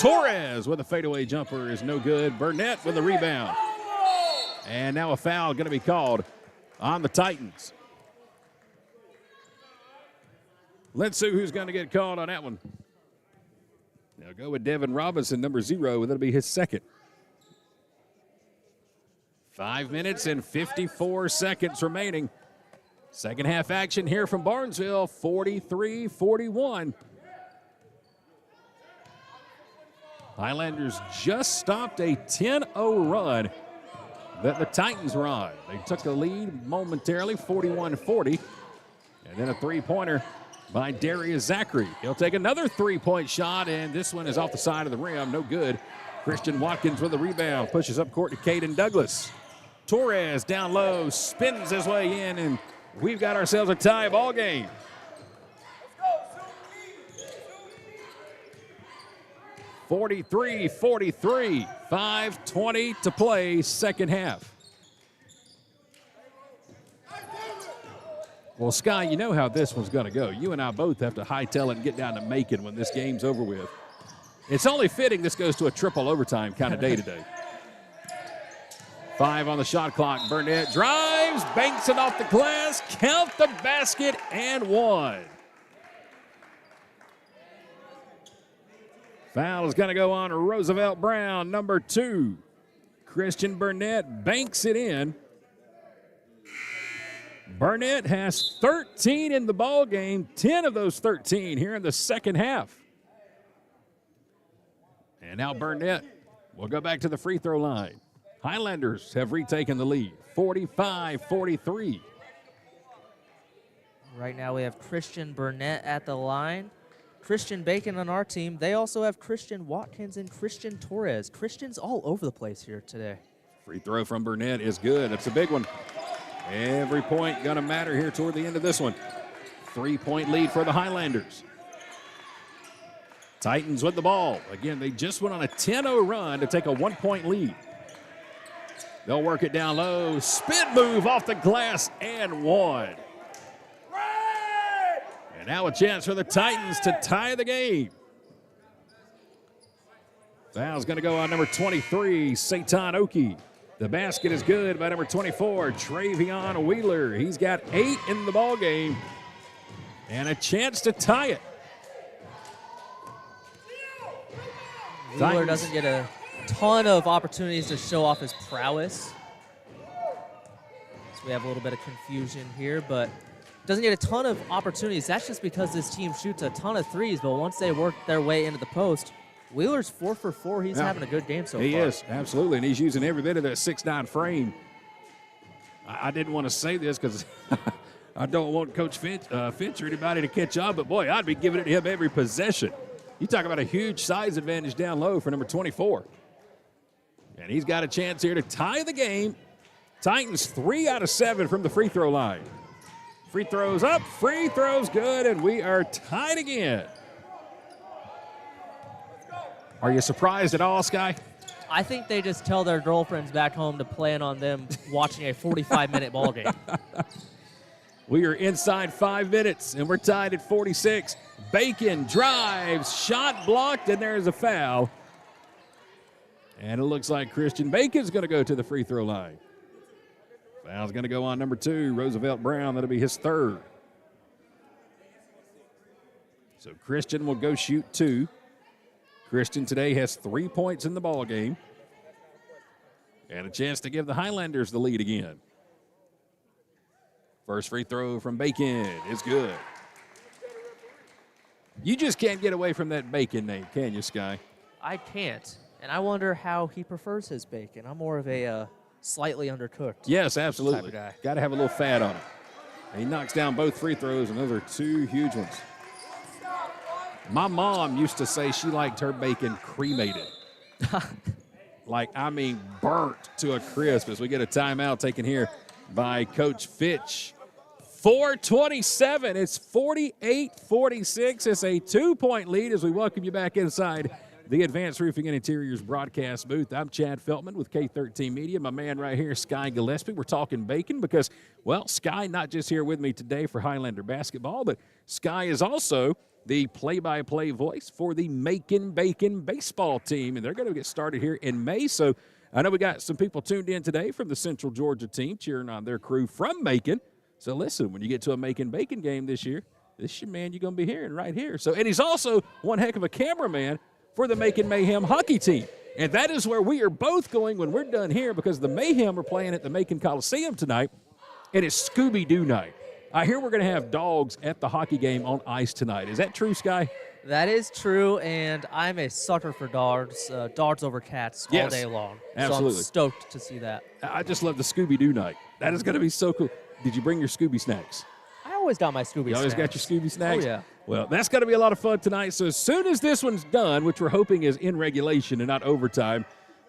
Torres with a fadeaway jumper is no good. Burnett with the rebound. And now a foul going to be called on the Titans. Let's see who's going to get called on that one. Now go with Devin Robinson, number 0, that'll be his second. 5 minutes and 54 seconds remaining. Second half action here from Barnesville, 43-41. Highlanders just stopped a 10-0 run that the Titans were on. They took the lead momentarily, 41-40. And then a three-pointer by Darius Zachary. He'll take another three-point shot, and this one is off the side of the rim, no good. Christian Watkins with the rebound, pushes up court to Caden Douglas. Torres down low, spins his way in, and we've got ourselves a tie ball game. (43-43), 5:20 to play, second half. Well, Sky, you know how this one's going to go. You and I both have to hightail it and get down to Macon when this game's over with. It's only fitting this goes to a triple overtime kind of day today. 5 on the shot clock. Burnett drives, banks it off the glass, count the basket, and 1. Foul is going to go on Roosevelt Brown, number 2. Christian Burnett banks it in. Burnett has 13 in the ball game, 10 of those 13 here in the second half. And now Burnett will go back to the free throw line. Highlanders have retaken the lead, 45-43. Right now we have Christian Burnett at the line. Christian Bacon on our team. They also have Christian Watkins and Christian Torres. Christian's all over the place here today. Free throw from Burnett is good. That's a big one. Every point going to matter here toward the end of this one. 3-point lead for the Highlanders. Titans with the ball. Again, they just went on a 10-0 run to take a 1-point lead. They'll work it down low. Spin move off the glass and 1. And now a chance for the Titans to tie the game. Foul's going to go on number 23, Satan Oki. The basket is good by number 24, Travion Wheeler. He's got 8 in the ball game and a chance to tie it. Wheeler doesn't get a ton of opportunities to show off his prowess. So we have a little bit of confusion here, but doesn't get a ton of opportunities. That's just because this team shoots a ton of threes, but once they work their way into the post, Wheeler's 4 for 4. He's having a good game so far. He is, absolutely, and he's using every bit of that 6'9" frame. I didn't want to say this because I don't want Coach Finch or anybody to catch on, but boy, I'd be giving it to him every possession. You talk about a huge size advantage down low for number 24. And he's got a chance here to tie the game. Titans 3 out of 7 from the free throw line. Free throws up, free throws good, and we are tied again. Are you surprised at all, Sky? I think they just tell their girlfriends back home to plan on them watching a 45-minute ball game. We are inside 5 minutes, and we're tied at 46. Bacon drives, shot blocked, and there's a foul. And it looks like Christian Bacon's going to go to the free throw line. Foul's going to go on number 2, Roosevelt Brown. That'll be his 3rd. So Christian will go shoot 2. Christian today has 3 points in the ball game. And a chance to give the Highlanders the lead again. First free throw from Bacon is good. You just can't get away from that Bacon name, can you, Sky? I can't. And I wonder how he prefers his bacon. I'm more of a slightly undercooked. Yes, absolutely. Type of guy. Got to have a little fat on it. And he knocks down both free throws, and those are 2 huge ones. My mom used to say she liked her bacon cremated. Burnt to a crisp as we get a timeout taken here by Coach Fitch. 4:27. It's 48-46. It's a 2-point lead as we welcome you back inside the Advanced Roofing and Interiors broadcast booth. I'm Chad Feltman with K13 Media. My man right here, Sky Gillespie. We're talking bacon because, well, Sky not just here with me today for Highlander basketball, but Sky is also the play-by-play voice for the Macon Bacon baseball team, and they're going to get started here in May. So I know we got some people tuned in today from the Central Georgia team cheering on their crew from Macon. So listen, when you get to a Macon Bacon game this year, this is your man you're going to be hearing right here. So, and he's also one heck of a cameraman for the Macon Mayhem hockey team. And that is where we are both going when we're done here because the Mayhem are playing at the Macon Coliseum tonight, and it's Scooby-Doo night. I hear we're going to have dogs at the hockey game on ice tonight. Is that true, Sky? That is true, and I'm a sucker for dogs. Dogs over cats all day long. Absolutely. So I'm stoked to see that. I just love the Scooby-Doo night. That is going to be so cool. Did you bring your Scooby snacks? I always got my Scooby You always snacks. got your Scooby snacks? Oh, yeah. Well, that's going to be a lot of fun tonight. So as soon as this one's done, which we're hoping is in regulation and not overtime,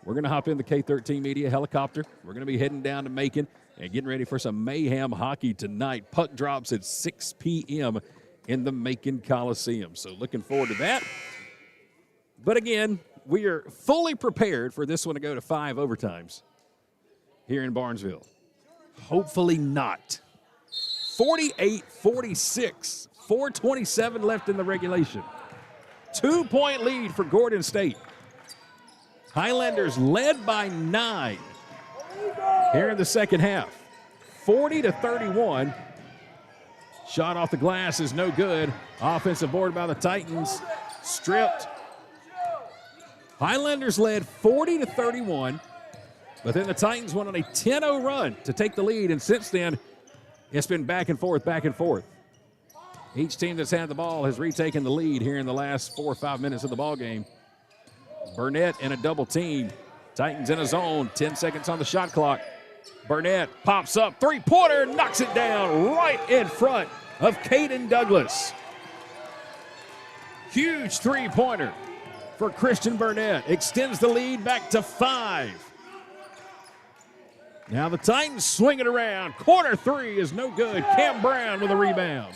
we're going to hop in the K13 Media helicopter. We're going to be heading down to Macon and getting ready for some Mayhem hockey tonight. Puck drops at 6 p.m. in the Macon Coliseum. So looking forward to that. But again, we are fully prepared for this one to go to 5 overtimes here in Barnesville. Hopefully not. 48-46. 4:27 left in the regulation. 2-point lead for Gordon State. Highlanders led by 9. here in the second half. 40-31. Shot off the glass is no good. Offensive board by the Titans. Stripped. Highlanders led 40-31, but then the Titans went on a 10-0 run to take the lead, and since then, it's been back and forth, back and forth. Each team that's had the ball has retaken the lead here in the last 4 or 5 minutes of the ball game. Burnett in a double team. Titans in a zone, 10 seconds on the shot clock. Burnett pops up, three-pointer, knocks it down right in front of Caden Douglas. Huge three-pointer for Christian Burnett. Extends the lead back to 5. Now the Titans swing it around. Corner three is no good. Cam Brown with a rebound.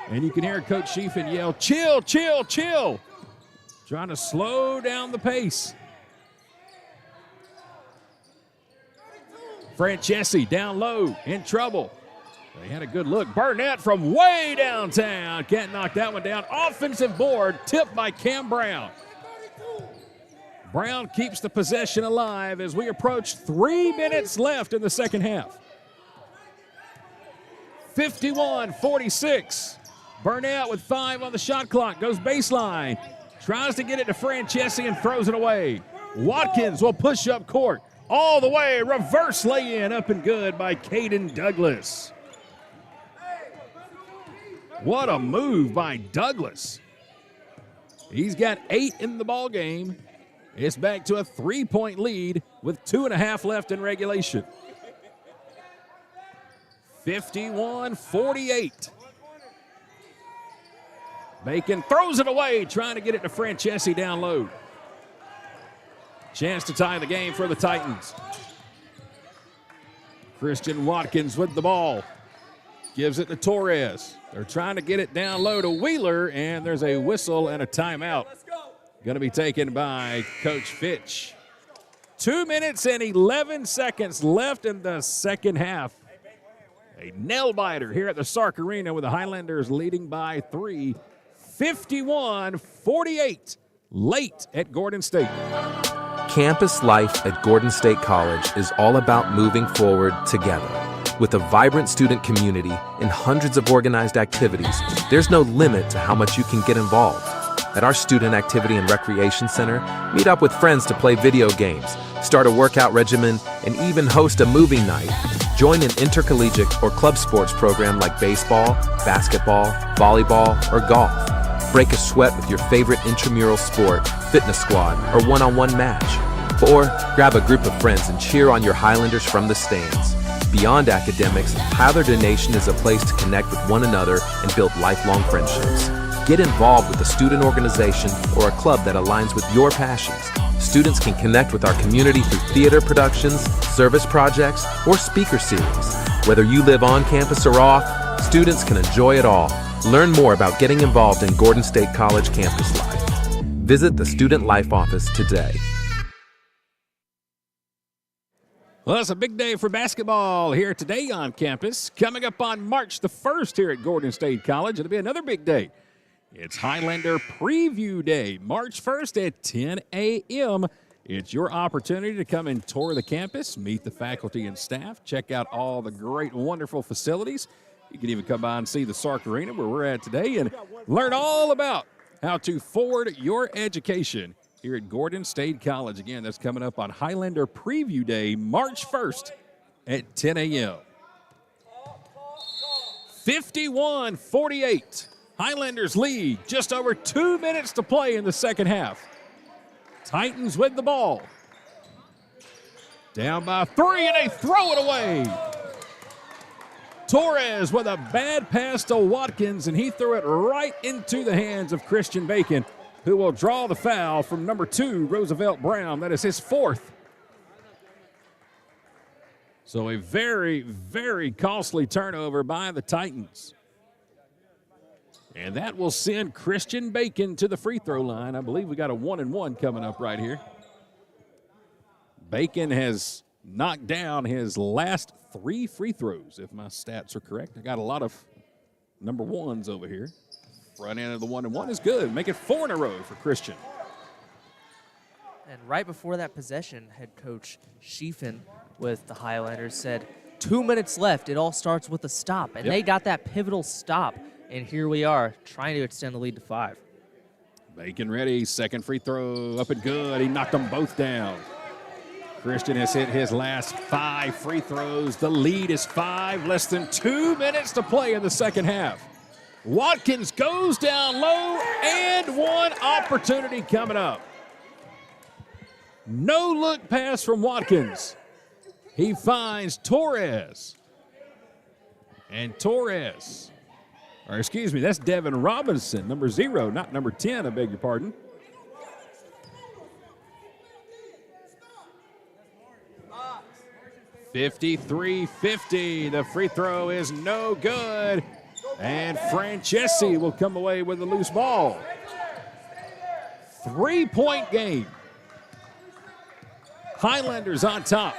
And you can hear Coach Sheehan yell, chill, chill, chill. Trying to slow down the pace. Francesi down low, in trouble. They had a good look. Burnett from way downtown. Can't knock that one down. Offensive board tipped by Cam Brown. Brown keeps the possession alive as we approach 3 minutes left in the second half. 51-46. Burnett with 5 on the shot clock. Goes baseline. Tries to get it to Francesi and throws it away. Watkins will push up court. All the way. Reverse lay-in up and good by Caden Douglas. What a move by Douglas. He's got 8 in the ball game. It's back to a 3-point lead with 2.5 left in regulation. 51-48. Bacon throws it away, trying to get it to Francesi down low. Chance to tie the game for the Titans. Christian Watkins with the ball. Gives it to Torres. They're trying to get it down low to Wheeler, and there's a whistle and a timeout. Going to be taken by Coach Fitch. 2 minutes and 11 seconds left in the second half. A nail-biter here at the Sark Arena with the Highlanders leading by 3. 51-48 late at Gordon State. Campus life at Gordon State College is all about moving forward together. With a vibrant student community and hundreds of organized activities, there's no limit to how much you can get involved. At our Student Activity and Recreation Center, meet up with friends to play video games, start a workout regimen, and even host a movie night. Join an intercollegiate or club sports program like baseball, basketball, volleyball, or golf. Break a sweat with your favorite intramural sport, fitness squad, or one-on-one match. Or grab a group of friends and cheer on your Highlanders from the stands. Beyond academics, Highlander Nation is a place to connect with one another and build lifelong friendships. Get involved with a student organization or a club that aligns with your passions. Students can connect with our community through theater productions, service projects, or speaker series. Whether you live on campus or off, students can enjoy it all. Learn more about getting involved in Gordon State College campus life. Visit the Student Life Office today. Well, it's a big day for basketball here today on campus. Coming up on March the 1st here at Gordon State College, it'll be another big day. It's Highlander Preview Day, March 1st at 10 a.m. It's your opportunity to come and tour the campus, meet the faculty and staff, check out all the great, wonderful facilities. You can even come by and see the Sark Arena where we're at today and learn all about how to forward your education here at Gordon State College. Again, that's coming up on Highlander Preview Day, March 1st at 10 a.m. 51-48. Highlanders lead, just over 2 minutes to play in the second half. Titans with the ball. Down by 3, and they throw it away. Torres with a bad pass to Watkins, and he threw it right into the hands of Christian Bacon, who will draw the foul from number 2, Roosevelt Brown. That is his 4th. So a very, very costly turnover by the Titans. And that will send Christian Bacon to the free throw line. I believe we got a 1-and-1 coming up right here. Bacon has knocked down his last 3 free throws, if my stats are correct. I got a lot of number 1s over here. Front end of the 1-and-1 is good. Make it 4 in a row for Christian. And right before that possession, head coach Schiefen with the Highlanders said, 2 minutes left. It all starts with a stop. And they got that pivotal stop. And here we are trying to extend the lead to 5. Bacon ready. Second free throw up and good. He knocked them both down. Christian has hit his last 5 free throws. The lead is 5. Less than 2 minutes to play in the second half. Watkins goes down low, and one opportunity coming up. No look pass from Watkins. He finds Torres. And Torres, or excuse me, that's Devin Robinson, number 0, not number 10, I beg your pardon. $53-50. The free throw is no good. And Francesi will come away with a loose ball. 3-point game. Highlanders on top.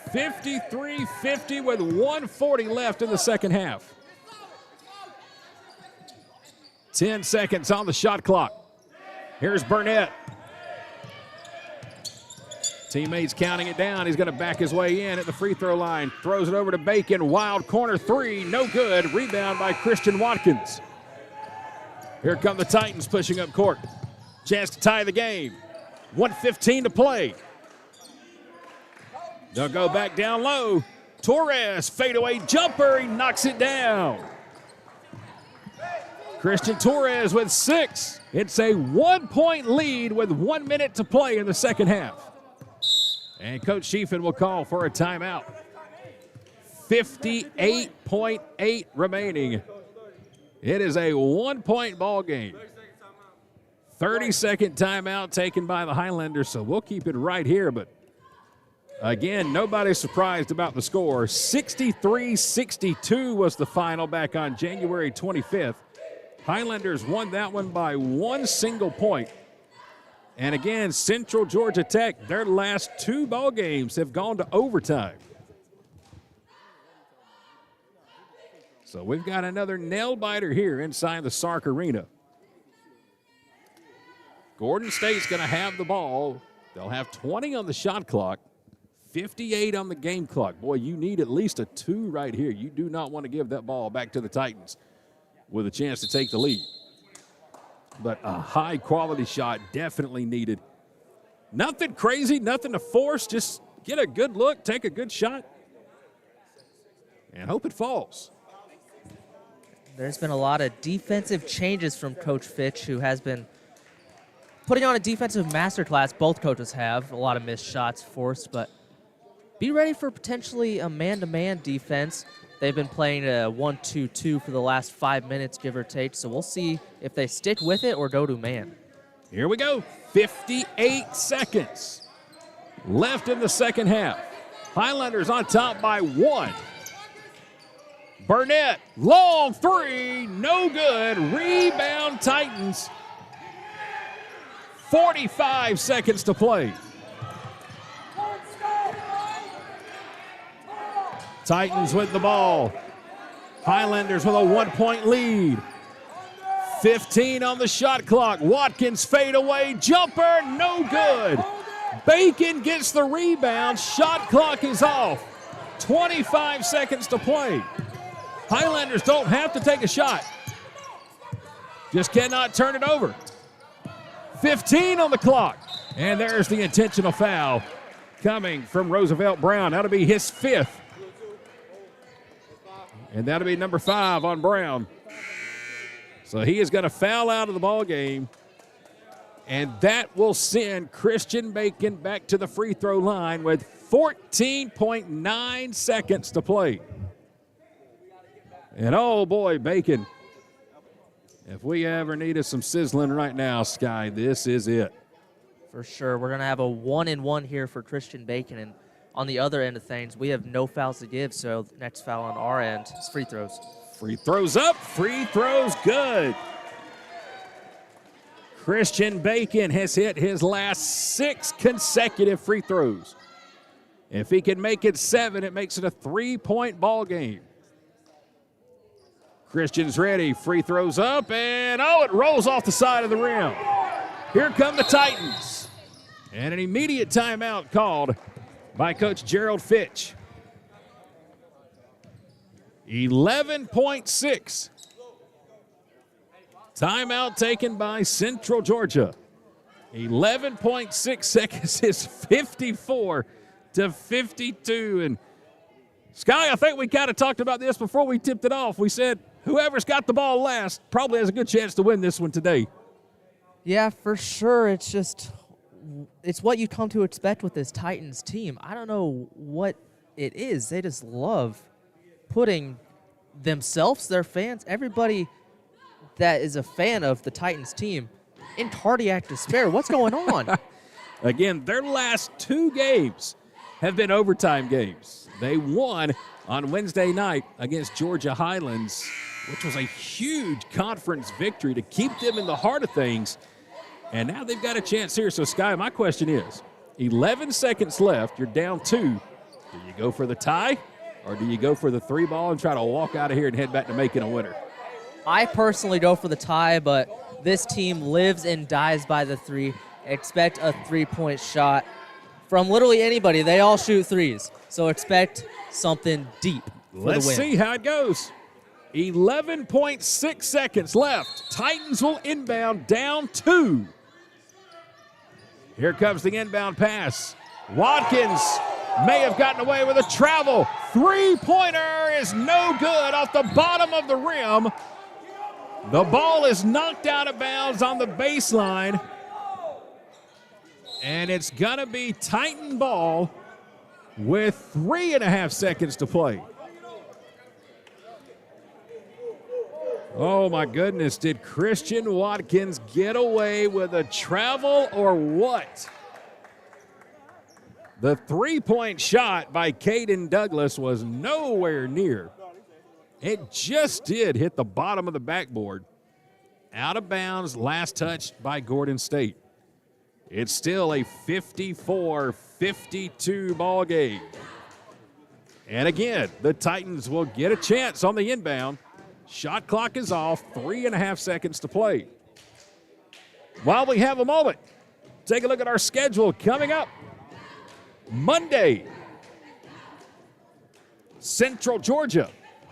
53-50 with 1:40 left in the second half. 10 seconds on the shot clock. Here's Burnett. Teammates counting it down. He's going to back his way in at the free throw line. Throws it over to Bacon. Wild corner 3. No good. Rebound by Christian Watkins. Here come the Titans pushing up court. Chance to tie the game. 1:15 to play. They'll go back down low. Torres, fadeaway jumper. He knocks it down. Christian Torres with 6. It's a 1-point lead with 1 minute to play in the second half. And Coach Schiefen will call for a timeout. 58.8 remaining. It is a 1-point ball game. 30-second timeout taken by the Highlanders, so we'll keep it right here. But again, nobody's surprised about the score. 63-62 was the final back on January 25th. Highlanders won that one by 1 single point. And again, Central Georgia Tech, their last 2 ball games have gone to overtime. So we've got another nail-biter here inside the Sark Arena. Gordon State's going to have the ball. They'll have 20 on the shot clock, 58 on the game clock. Boy, you need at least a 2 right here. You do not want to give that ball back to the Titans with a chance to take the lead. But a high-quality shot definitely needed. Nothing crazy, nothing to force. Just get a good look, take a good shot, and hope it falls. There's been a lot of defensive changes from Coach Fitch, who has been putting on a defensive masterclass. Both coaches have. A lot of missed shots forced, but be ready for potentially a man-to-man defense. They've been playing a 1-2-2 for the last 5 minutes, give or take, so we'll see if they stick with it or go to man. Here we go. 58 seconds left in the second half. Highlanders on top by 1. Burnett, long 3, no good. Rebound Titans. 45 seconds to play. Titans with the ball. Highlanders with a 1-point lead. 15 on the shot clock. Watkins fadeaway jumper, no good. Bacon gets the rebound. Shot clock is off. 25 seconds to play. Highlanders don't have to take a shot. Just cannot turn it over. 15 on the clock. And there's the intentional foul coming from Roosevelt Brown. That'll be his 5th. And that'll be number 5 on Brown. So he is going to foul out of the ball game. And that will send Christian Bacon back to the free throw line with 14.9 seconds to play. And oh boy, Bacon, if we ever needed some sizzling right now, Sky, this is it. For sure. We're going to have a 1-and-1 here for Christian Bacon. And on the other end of things, we have no fouls to give, so the next foul on our end is free throws. Free throws up, free throws good. Christian Bacon has hit his last 6 consecutive free throws. If he can make it 7, it makes it a 3-point ball game. Christian's ready, free throws up, and oh, it rolls off the side of the rim. Here come the Titans. And an immediate timeout called by Coach Gerald Fitch. 11.6. Timeout taken by Central Georgia. 11.6 seconds is 54-52. And Sky, I think we kind of talked about this before we tipped it off. We said whoever's got the ball last probably has a good chance to win this one today. Yeah, for sure. It's what you come to expect with this Titans team. I don't know what it is. They just love putting themselves, their fans, everybody that is a fan of the Titans team in cardiac despair. What's going on? Again, their last 2 games have been overtime games. They won on Wednesday night against Georgia Highlands, which was a huge conference victory to keep them in the heart of things. And now they've got a chance here. So, Sky, my question is, 11 seconds left, you're down 2. Do you go for the tie, or do you go for the 3 ball and try to walk out of here and head back to making a winner? I personally go for the tie, but this team lives and dies by the 3. Expect a 3-point shot from literally anybody. They all shoot 3s, so expect something deep for the win. Let's see how it goes. 11.6 seconds left. Titans will inbound down 2. Here comes the inbound pass. Watkins may have gotten away with a travel. 3-pointer is no good off the bottom of the rim. The ball is knocked out of bounds on the baseline. And it's going to be Titan ball with 3.5 seconds to play. Oh, my goodness. Did Christian Watkins get away with a travel or what? The 3-point shot by Caden Douglas was nowhere near. It just did hit the bottom of the backboard. Out of bounds, last touched by Gordon State. It's still a 54-52 ball game. And again, the Titans will get a chance on the inbound. Shot clock is off, 3.5 seconds to play. While we have a moment, take a look at our schedule coming up. Monday, Central Georgia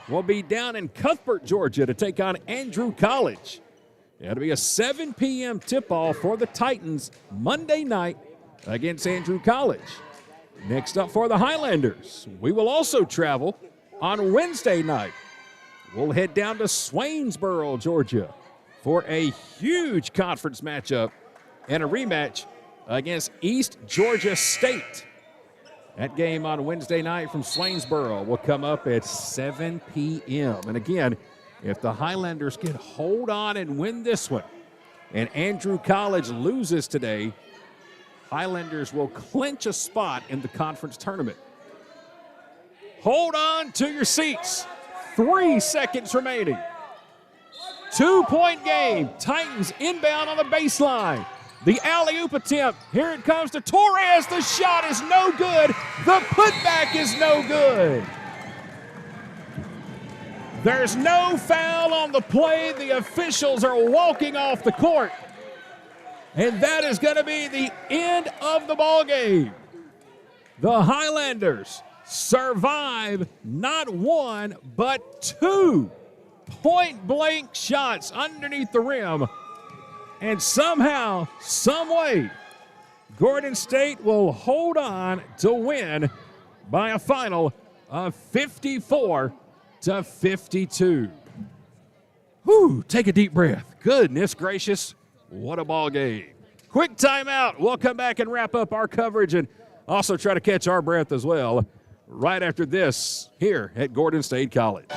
will be down in Cuthbert, Georgia to take on Andrew College. It'll be a 7 p.m. tip-off for the Titans Monday night against Andrew College. Next up for the Highlanders, we will also travel on Wednesday night. We'll head down to Swainsboro, Georgia for a huge conference matchup and a rematch against East Georgia State. That game on Wednesday night from Swainsboro will come up at 7 p.m. And again, if the Highlanders can hold on and win this one and Andrew College loses today, Highlanders will clinch a spot in the conference tournament. Hold on to your seats. 3 seconds remaining. 2-point game. Titans inbound on the baseline. The alley-oop attempt. Here it comes to Torres. The shot is no good. The putback is no good. There's no foul on the play. The officials are walking off the court. And that is going to be the end of the ball game. The Highlanders survive not 1, but 2 point-blank shots underneath the rim. And somehow, some way, Gordon State will hold on to win by a final of 54-52. Whew, take a deep breath. Goodness gracious, what a ball game. Quick timeout. We'll come back and wrap up our coverage and also try to catch our breath as well right after this here at Gordon State College.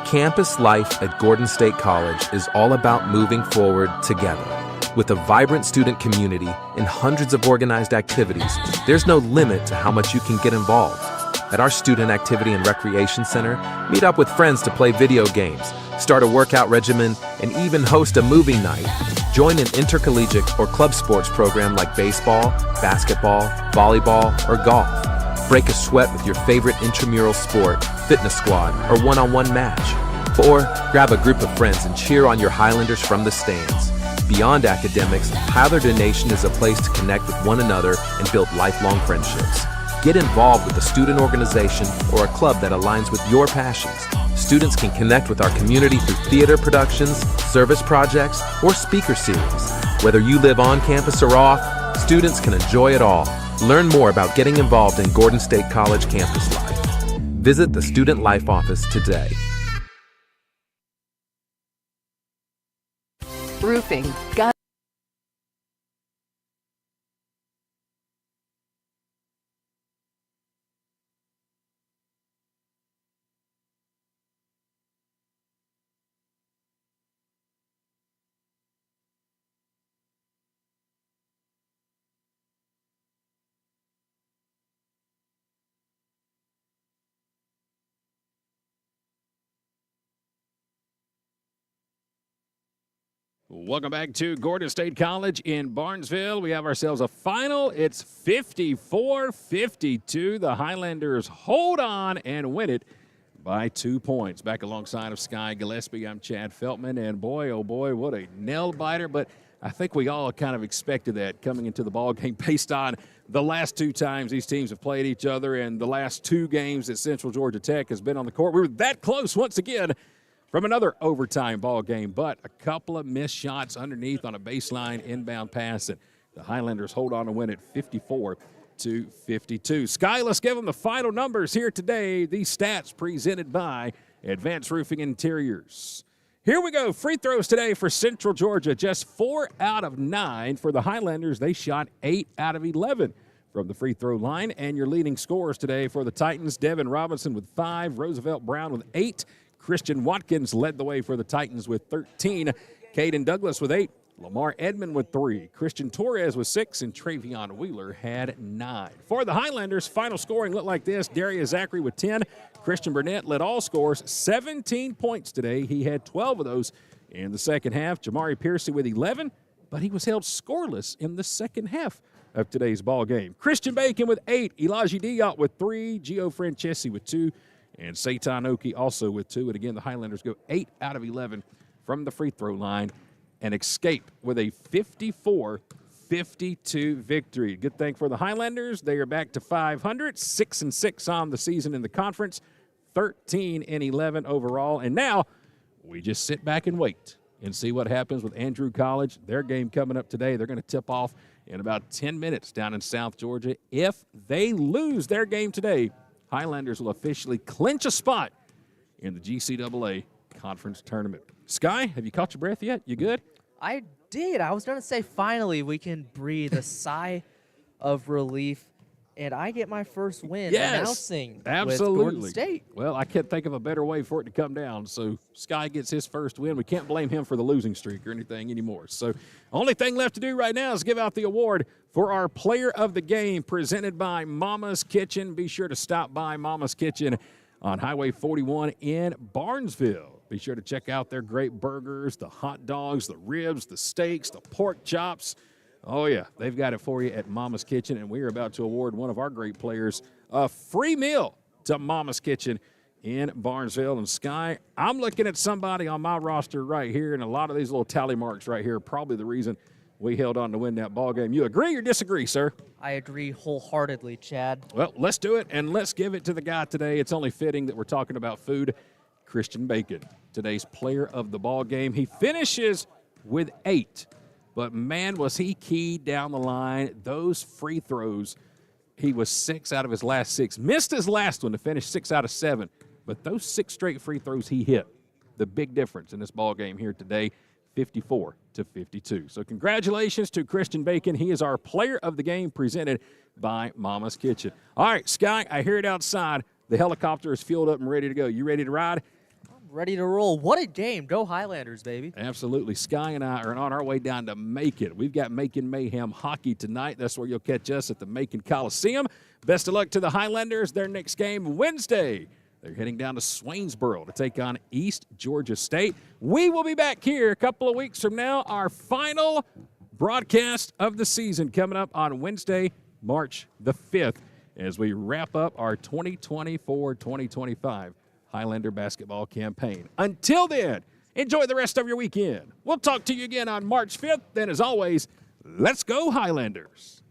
Campus life at Gordon State College is all about moving forward together. With a vibrant student community and hundreds of organized activities, there's no limit to how much you can get involved. At our Student Activity and Recreation Center, meet up with friends to play video games, start a workout regimen, and even host a movie night. Join an intercollegiate or club sports program like baseball, basketball, volleyball, or golf. Break a sweat with your favorite intramural sport, fitness squad, or one-on-one match. Or grab a group of friends and cheer on your Highlanders from the stands. beyond academics, Highler Nation is a place to connect with one another and build lifelong friendships. Get involved with a student organization or a club that aligns with your passions. Students can connect with our community through theater productions, service projects, or speaker series. Whether you live on campus or off, students can enjoy it all. Learn more about getting involved in Gordon State College campus life. Visit the Student Life Office today. Roofing, Welcome back to Gordon State College in Barnesville. We have ourselves a final. It's 54-52. The Highlanders hold on and win it by 2 points. Back alongside of Sky Gillespie, I'm Chad Feltman. And boy, oh boy, what a nail-biter. But I think we all kind of expected that coming into the ball game based on the last 2 times these teams have played each other and the last 2 games that Central Georgia Tech has been on the court. We were that close once again from another overtime ball game, but a couple of missed shots underneath on a baseline inbound pass, and the Highlanders hold on to win it 54-52. Sky, let's give them the final numbers here today. These stats presented by Advanced Roofing Interiors. Here we go. Free throws today for Central Georgia. Just 4 out of 9 for the Highlanders. They shot 8 out of 11 from the free throw line. And your leading scorers today for the Titans, Devin Robinson with 5, Roosevelt Brown with 8, Christian Watkins led the way for the Titans with 13. Caden Douglas with 8. Lamar Edmond with 3. Christian Torres with 6. And Travion Wheeler had 9. For the Highlanders, final scoring looked like this. Darius Zachary with 10. Christian Burnett led all scores. 17 points today. He had 12 of those in the second half. Jamari Piercy with 11. But he was held scoreless in the second half of today's ball game. Christian Bacon with 8. Elijah Diop with 3. Gio Francesi with 2. And Seitan Oki also with 2. And again, the Highlanders go 8 out of 11 from the free throw line and escape with a 54-52 victory. Good thing for the Highlanders. They are back to 500, 6-6 on the season in the conference, 13-11 overall. And now we just sit back and wait and see what happens with Andrew College. Their game coming up today. They're going to tip off in about 10 minutes down in South Georgia. If they lose their game today, Highlanders will officially clinch a spot in the GCAA conference tournament. Sky, have you caught your breath yet? You good? I did. I was going to say finally we can breathe a sigh of relief, and I get my first win announcing with Gordon State. Well, I can't think of a better way for it to come down. So Sky gets his first win. We can't blame him for the losing streak or anything anymore. So only thing left to do right now is give out the award for our player of the game presented by Mama's Kitchen. Be sure to stop by Mama's Kitchen on Highway 41 in Barnesville. Be sure to check out their great burgers, the hot dogs, the ribs, the steaks, the pork chops. Oh, yeah, they've got it for you at Mama's Kitchen, and we are about to award one of our great players a free meal to Mama's Kitchen in Barnesville. And Sky, I'm looking at somebody on my roster right here, and a lot of these little tally marks right here are probably the reason we held on to win that ball game. You agree or disagree, sir? I agree wholeheartedly, Chad. Well, let's do it, and let's give it to the guy today. It's only fitting that we're talking about food. Christian Bacon, today's player of the ball game. He finishes with 8. But, man, was he keyed down the line. Those free throws, he was 6 out of his last 6. Missed his last one to finish 6 out of 7. But those 6 straight free throws he hit, the big difference in this ball game here today, 54-52. So congratulations to Christian Bacon. He is our player of the game presented by Mama's Kitchen. All right, Sky, I hear it outside. The helicopter is fueled up and ready to go. You ready to ride? Ready to roll. What a game. Go Highlanders, baby. Absolutely. Sky and I are on our way down to Macon. We've got Macon Mayhem hockey tonight. That's where you'll catch us at the Macon Coliseum. Best of luck to the Highlanders. Their next game Wednesday. They're heading down to Swainsboro to take on East Georgia State. We will be back here a couple of weeks from now. Our final broadcast of the season coming up on Wednesday, March the 5th, as we wrap up our 2024-2025 Highlander basketball campaign. Until then, Enjoy the rest of your weekend. We'll talk to you again on March 5th. And as always, let's go Highlanders.